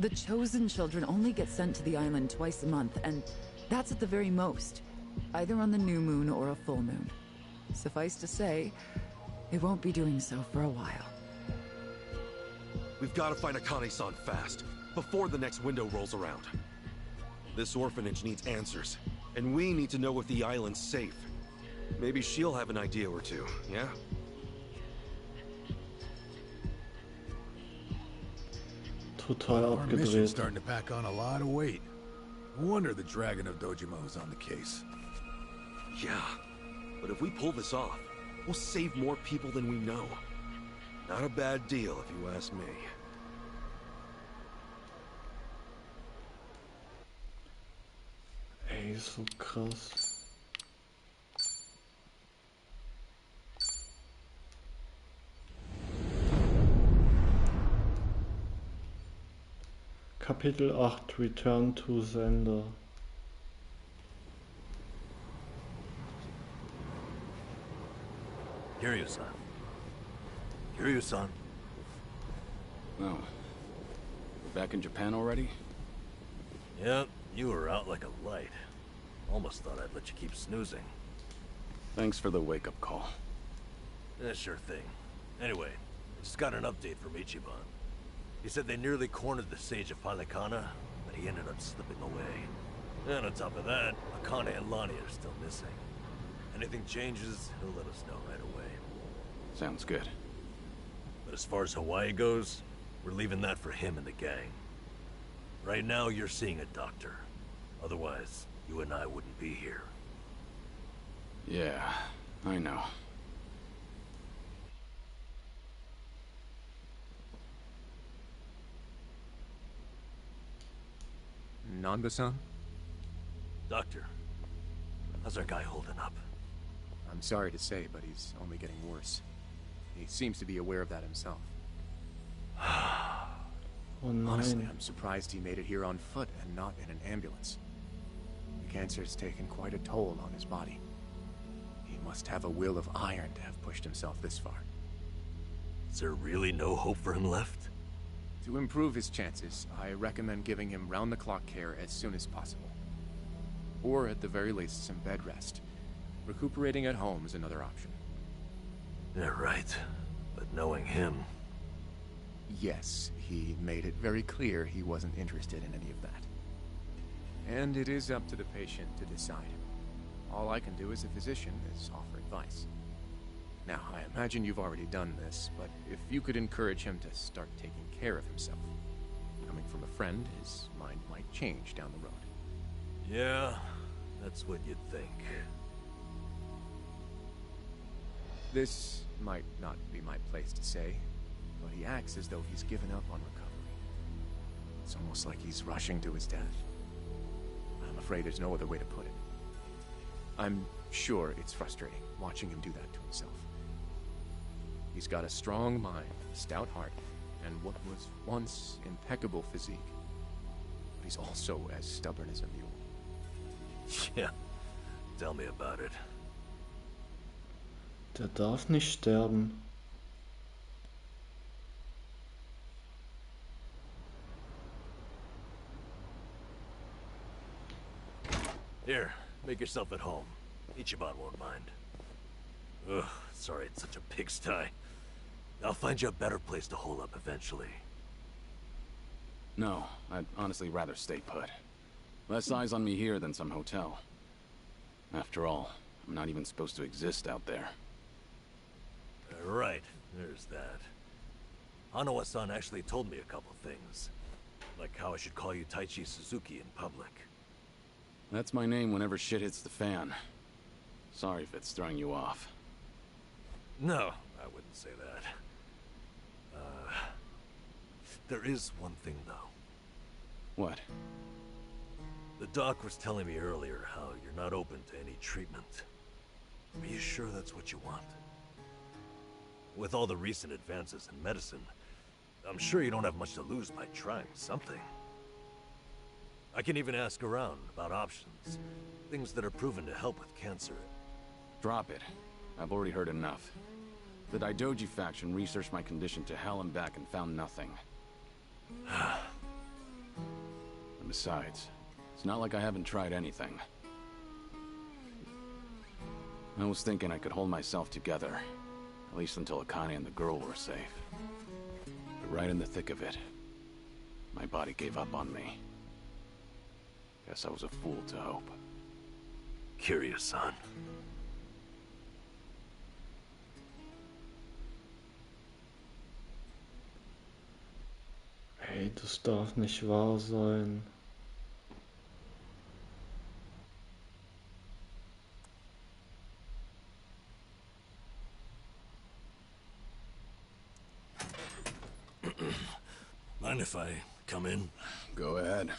The chosen children only get sent to the island twice a month, and that's at the very most. Either on the new moon or a full moon. Suffice to say, they won't be doing so for a while. We've got to find Akane-san fast, before the next window rolls around. This orphanage needs answers, and we need to know if the island's safe. Maybe she'll have an idea or two, yeah? Total Our mission's abgedreht. starting to pack on a lot of weight. No wonder the Dragon of Dojima is on the case. Yeah, but if we pull this off, we'll save more people than we know. Not a bad deal, if you ask me. Ey, so krass. Kapitel 8 Return to Sender. Kiryu-san. Kiryu-san. Oh. We're back in Japan already? Yep, you were out like a light. Almost thought I'd let you keep snoozing. Thanks for the wake-up call. Sure thing. Anyway, just got an update from Ichiban. He said they nearly cornered the Sage of Palekana, but he ended up slipping away. And on top of that, Akane and Lonnie are still missing. Anything changes, he'll let us know right away. Sounds good. But as far as Hawaii goes, we're leaving that for him and the gang. Right now, you're seeing a doctor. Otherwise, you and I wouldn't be here. Yeah, I know. Nanba-san? Doctor, how's our guy holding up? I'm sorry to say, but he's only getting worse. He seems to be aware of that himself. Honestly, I'm surprised he made it here on foot and not in an ambulance. The cancer's taken quite a toll on his body. He must have a will of iron to have pushed himself this far. Is there really no hope for him left? To improve his chances, I recommend giving him round-the-clock care as soon as possible. Or at the very least, some bed rest. Recuperating at home is another option. Yeah, right. But knowing him... Yes, he made it very clear he wasn't interested in any of that. And it is up to the patient to decide. All I can do as a physician is offer advice. Now, I imagine you've already done this, but if you could encourage him to start taking care of himself. Coming from a friend, his mind might change down the road. Yeah, that's what you'd think. This might not be my place to say, but he acts as though he's given up on recovery. It's almost like he's rushing to his death. I'm afraid there's no other way to put it. I'm sure it's frustrating watching him do that to himself. He's got a strong mind, a stout heart, and what was once impeccable physique. But he's also as stubborn as a mule. Yeah, tell me about it. Der darf nicht sterben. Here, make yourself at home. Ichiban won't mind. Ugh, sorry it's such a pigsty. I'll find you a better place to hole up eventually. No, I'd honestly rather stay put. Less eyes on me here than some hotel. After all, I'm not even supposed to exist out there. Right, there's that. Hanawa-san actually told me a couple things. Like how I should call you Taichi Suzuki in public. That's my name whenever shit hits the fan. Sorry if it's throwing you off. No, I wouldn't say that. There is one thing, though. What? The doc was telling me earlier how you're not open to any treatment. Are you sure that's what you want? With all the recent advances in medicine, I'm sure you don't have much to lose by trying something. I can even ask around about options. Things that are proven to help with cancer. Drop it. I've already heard enough. The Daidoji faction researched my condition to hell and back and found nothing. And besides, it's not like I haven't tried anything. I was thinking I could hold myself together, at least until Akane and the girl were safe. But right in the thick of it, my body gave up on me. Guess I was a fool to hope. Kiryu-san. Hey, das darf nicht wahr sein. Mind if I come in? Go ahead.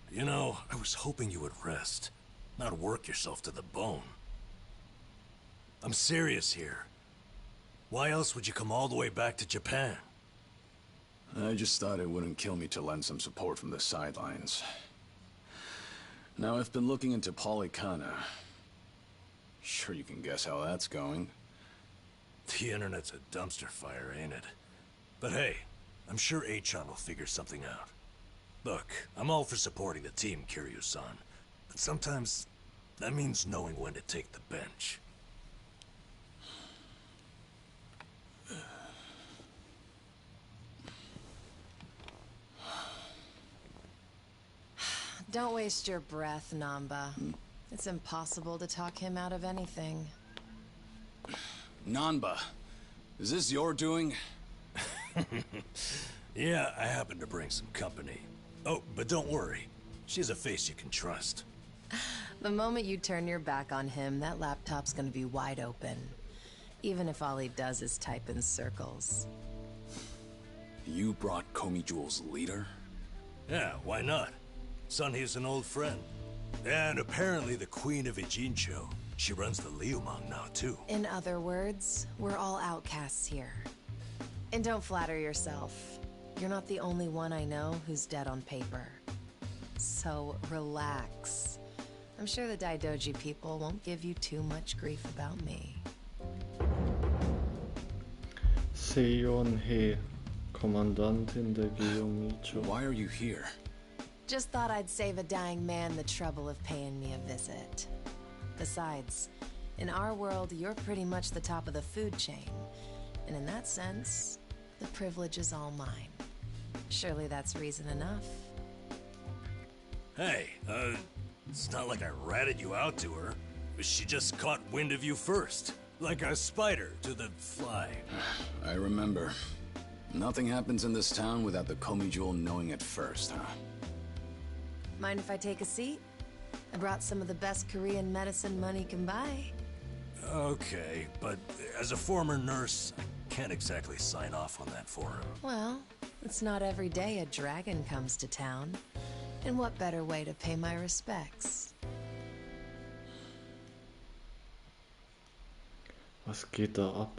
You know, I was hoping you would rest, not work yourself to the bone. I'm serious here. Why else would you come all the way back to Japan? I just thought it wouldn't kill me to lend some support from the sidelines. Now, I've been looking into Polycana. Sure you can guess how that's going. The internet's a dumpster fire, ain't it? But hey, I'm sure Achan will figure something out. Look, I'm all for supporting the team, Kiryu-san. But sometimes, that means knowing when to take the bench. Don't waste your breath, Namba. It's impossible to talk him out of anything. Nanba, is this your doing? Yeah, I happen to bring some company. Oh, but don't worry. She's a face you can trust. The moment you turn your back on him, that laptop's gonna be wide open. Even if all he does is type in circles. You brought Komijul's leader? Yeah, why not? Sunhee's an old friend. And apparently the Queen of Ijincho. She runs the Liumang now, too. In other words, we're all outcasts here. And don't flatter yourself. You're not the only one I know who's dead on paper. So relax. I'm sure the Daidoji people won't give you too much grief about me. Seon He, Kommandantin der Geomicho. Why are you here? Just thought I'd save a dying man the trouble of paying me a visit. Besides, in our world, you're pretty much the top of the food chain. And in that sense, the privilege is all mine. Surely that's reason enough. Hey, it's not like I ratted you out to her. She just caught wind of you first. Like a spider to the fly. I remember. Nothing happens in this town without the Komijul knowing it first, huh? Mind if I take a seat? I brought some of the best Korean medicine money can buy. Okay, but as a former nurse, I can't exactly sign off on that for him. Well, it's not every day a dragon comes to town. And what better way to pay my respects? Was geht da ab?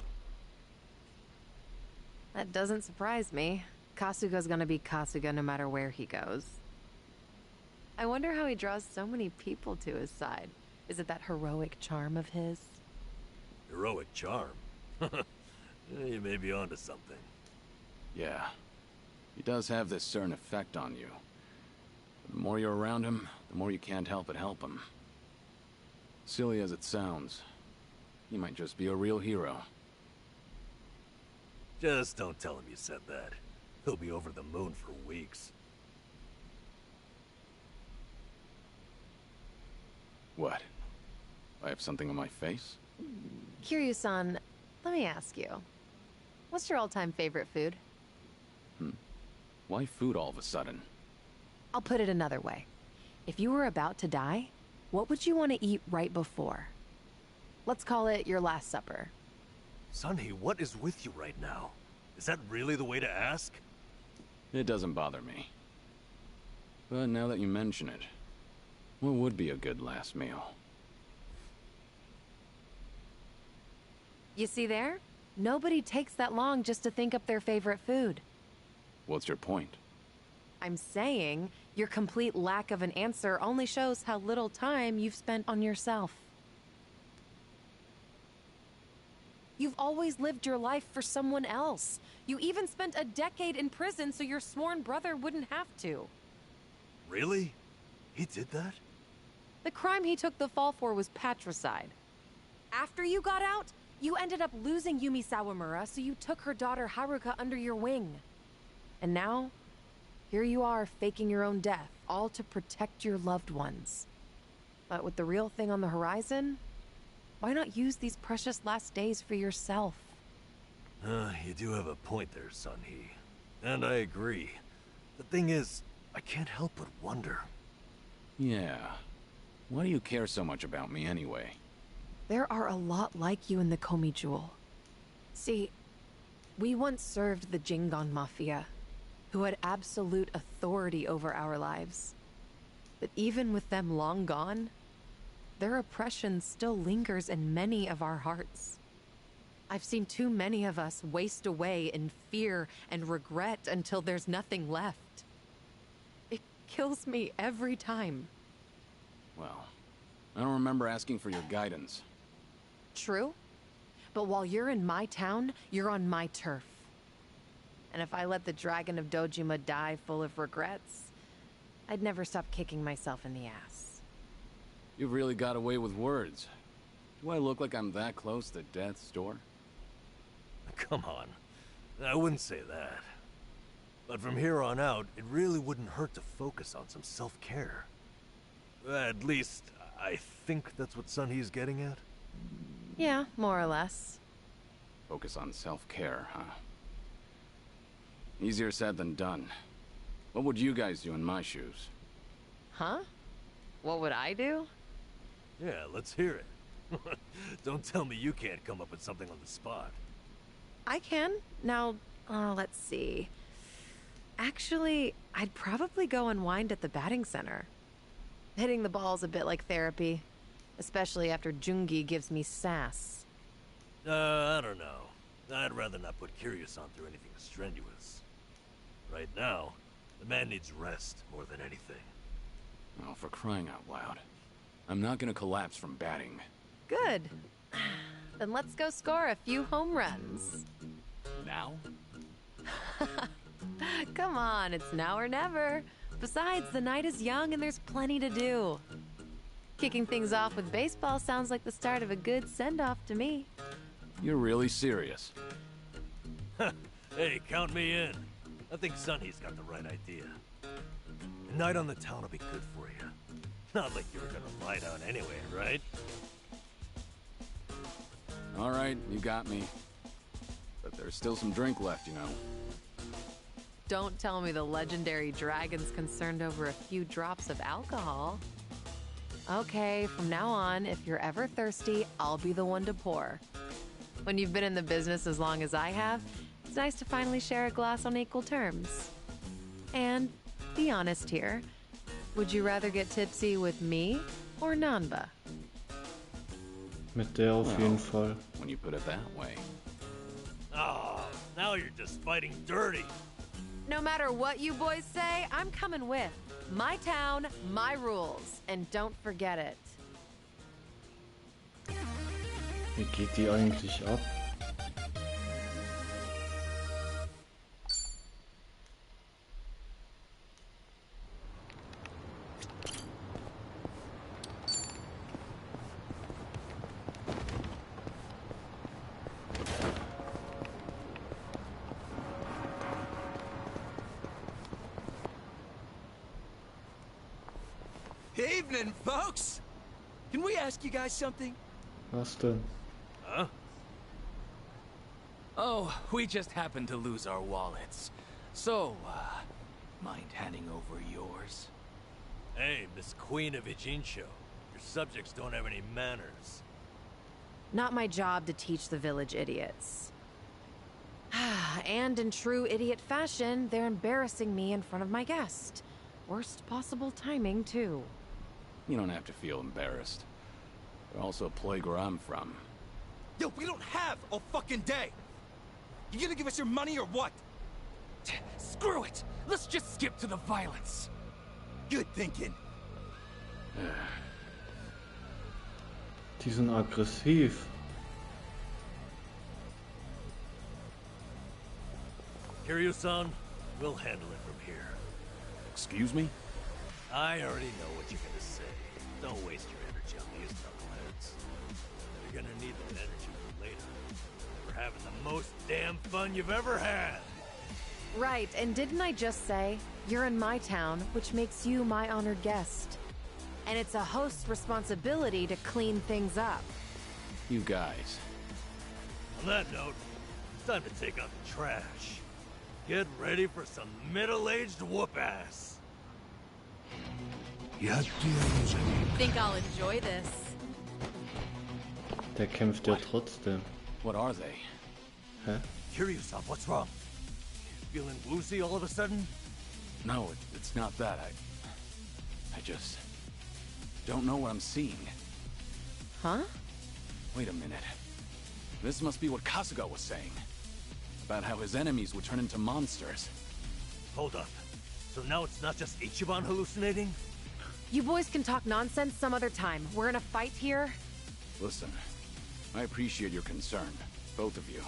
That doesn't surprise me. Kasuga's gonna be Kasuga no matter where he goes. I wonder how he draws so many people to his side. Is it that heroic charm of his? Heroic charm? You may be onto something. Yeah. He does have this certain effect on you. The more you're around him, the more you can't help but help him. Silly as it sounds, he might just be a real hero. Just don't tell him you said that. He'll be over the moon for weeks. What? I have something on my face? Kiryu-san, let me ask you. What's your all-time favorite food? Why food all of a sudden? I'll put it another way. If you were about to die, what would you want to eat right before? Let's call it your last supper. Sunhee, what is with you right now? Is that really the way to ask? It doesn't bother me. But now that you mention it, what would be a good last meal? You see there? Nobody takes that long just to think up their favorite food. What's your point? I'm saying your complete lack of an answer only shows how little time you've spent on yourself. You've always lived your life for someone else. You even spent a decade in prison so your sworn brother wouldn't have to. Really? He did that? The crime he took the fall for was patricide. After you got out, you ended up losing Yumi Sawamura, so you took her daughter Haruka under your wing. And now, here you are faking your own death, all to protect your loved ones. But with the real thing on the horizon, why not use these precious last days for yourself? You do have a point there, Sunhee. And I agree. The thing is, I can't help but wonder. Yeah. Why do you care so much about me anyway? There are a lot like you in the Komijul. See, we once served the Jingon Mafia, who had absolute authority over our lives. But even with them long gone, their oppression still lingers in many of our hearts. I've seen too many of us waste away in fear and regret until there's nothing left. It kills me every time. Well, I don't remember asking for your guidance. True. But while you're in my town, you're on my turf. And if I let the Dragon of Dojima die full of regrets, I'd never stop kicking myself in the ass. You've really got away with words. Do I look like I'm that close to death's door? Come on. I wouldn't say that. But from here on out, it really wouldn't hurt to focus on some self-care. At least, I think that's what Sunhee's getting at. Yeah, more or less. Focus on self-care, huh? Easier said than done. What would you guys do in my shoes? Huh? What would I do? Yeah, let's hear it. Don't tell me you can't come up with something on the spot. I can. Now, let's see. Actually, I'd probably go unwind at the batting center. Hitting the ball's a bit like therapy, especially after Jungi gives me sass. I don't know. I'd rather not put Kiryu-san through anything strenuous. Right now, the man needs rest more than anything. Oh, for crying out loud. I'm not gonna collapse from batting. Good. Then let's go score a few home runs. Now? Come on, it's now or never. Besides, the night is young and there's plenty to do. Kicking things off with baseball sounds like the start of a good send-off to me. You're really serious? Hey, count me in. I think Sonny's got the right idea. A night on the town will be good for you. Not like you were gonna lie down anyway, right? All right, you got me. But there's still some drink left, you know. Don't tell me the legendary dragon's concerned over a few drops of alcohol. Okay, from now on, if you're ever thirsty, I'll be the one to pour. When you've been in the business as long as I have, it's nice to finally share a glass on equal terms. And, be honest here, would you rather get tipsy with me or Nanba? Mit der auf jeden Fall. When you put it that way. Oh, now you're just fighting dirty. No matter what you boys say, I'm coming with. My town, my rules. And don't forget it. Wie geht die eigentlich ab? Evening, folks! Can we ask you guys something? Was denn? Huh? Oh, we just happened to lose our wallets. So, mind handing over yours? Hey, Miss Queen of Ijincho, your subjects don't have any manners. Not my job to teach the village idiots. And in true idiot fashion, they're embarrassing me in front of my guest. Worst possible timing, too. You don't have to feel embarrassed. They're also a plague where I'm from. Yo, we don't have a fucking day! You gonna give us your money or what? Screw it! Let's just skip to the violence. Good thinking. Die sind aggressiv. Kiryu-san, we'll handle it from here. Excuse me? I already know what you're gonna say. Don't waste your energy on these knuckleheads. You're gonna need that energy for later. We're having the most damn fun you've ever had. Right, and didn't I just say, you're in my town, which makes you my honored guest. And it's a host's responsibility to clean things up. You guys. On that note, it's time to take out the trash. Get ready for some middle-aged whoop-ass. Think I'll enjoy this. Der kämpft ja trotzdem. What are they? Hä? Kiryu-san, what's wrong? Feeling woozy all of a sudden? No, it's not that. I just don't know what I'm seeing. Huh? Wait a minute. This must be what Kasuga was saying. About how his enemies would turn into monsters. Hold up. So now it's not just Ichiban hallucinating? You boys can talk nonsense some other time. We're in a fight here. Listen, I appreciate your concern, both of you.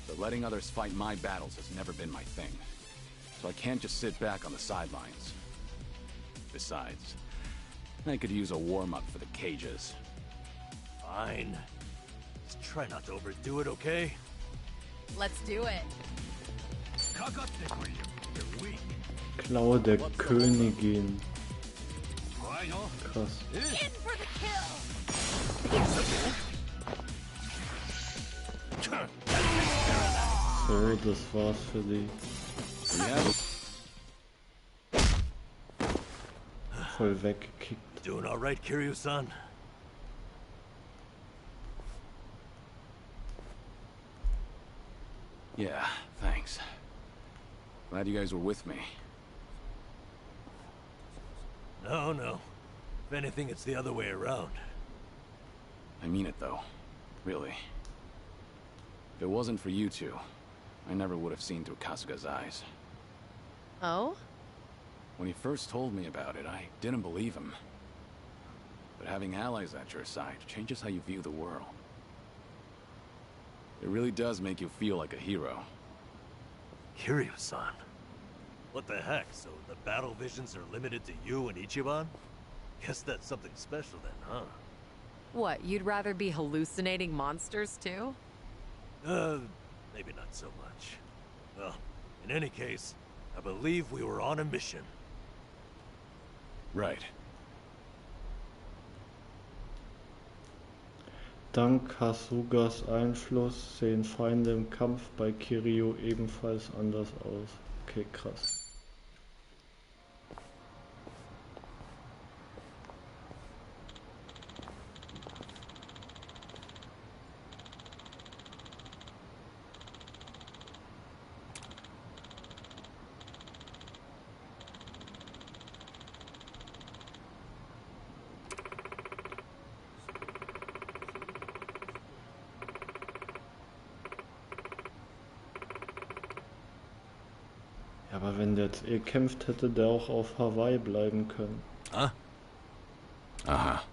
But letting others fight my battles has never been my thing. So I can't just sit back on the sidelines. Besides, I could use a warm-up for the cages. Fine. Just try not to overdo it, okay? Let's do it. You're weak. Klaue der Königin. Krass. In for the So, das war's für die. Yeah. voll weggekickt. Doing all right, Kiryu-san? Yeah, thanks. Glad you guys were with me. No, no. If anything, it's the other way around. I mean it, though. Really. If it wasn't for you two, I never would have seen through Kasuga's eyes. Oh? When he first told me about it, I didn't believe him. But having allies at your side changes how you view the world. It really does make you feel like a hero. Kiryu-san? What the heck? So the battle visions are limited to you and Ichiban? Guess that's something special then, huh? What, you'd rather be hallucinating monsters too? Maybe not so much. Well, in any case, I believe we were on a mission. Right. Dank Kasugas Einfluss sehen Feinde im Kampf bei Kiryu ebenfalls anders aus. Okay, krass. Aber wenn der jetzt kämpft, hätte der auch auf Hawaii bleiben können. Ah? Aha.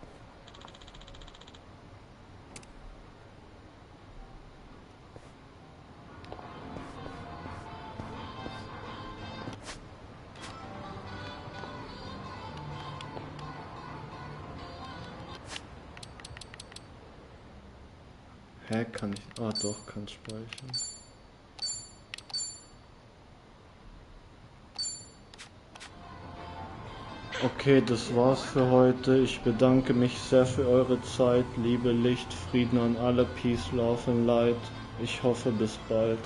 Hä, kann ich... Ah doch, kann speichern. Okay, das war's für heute. Ich bedanke mich sehr für eure Zeit. Liebe, Licht, Frieden an alle. Peace, Love and Light. Ich hoffe, bis bald.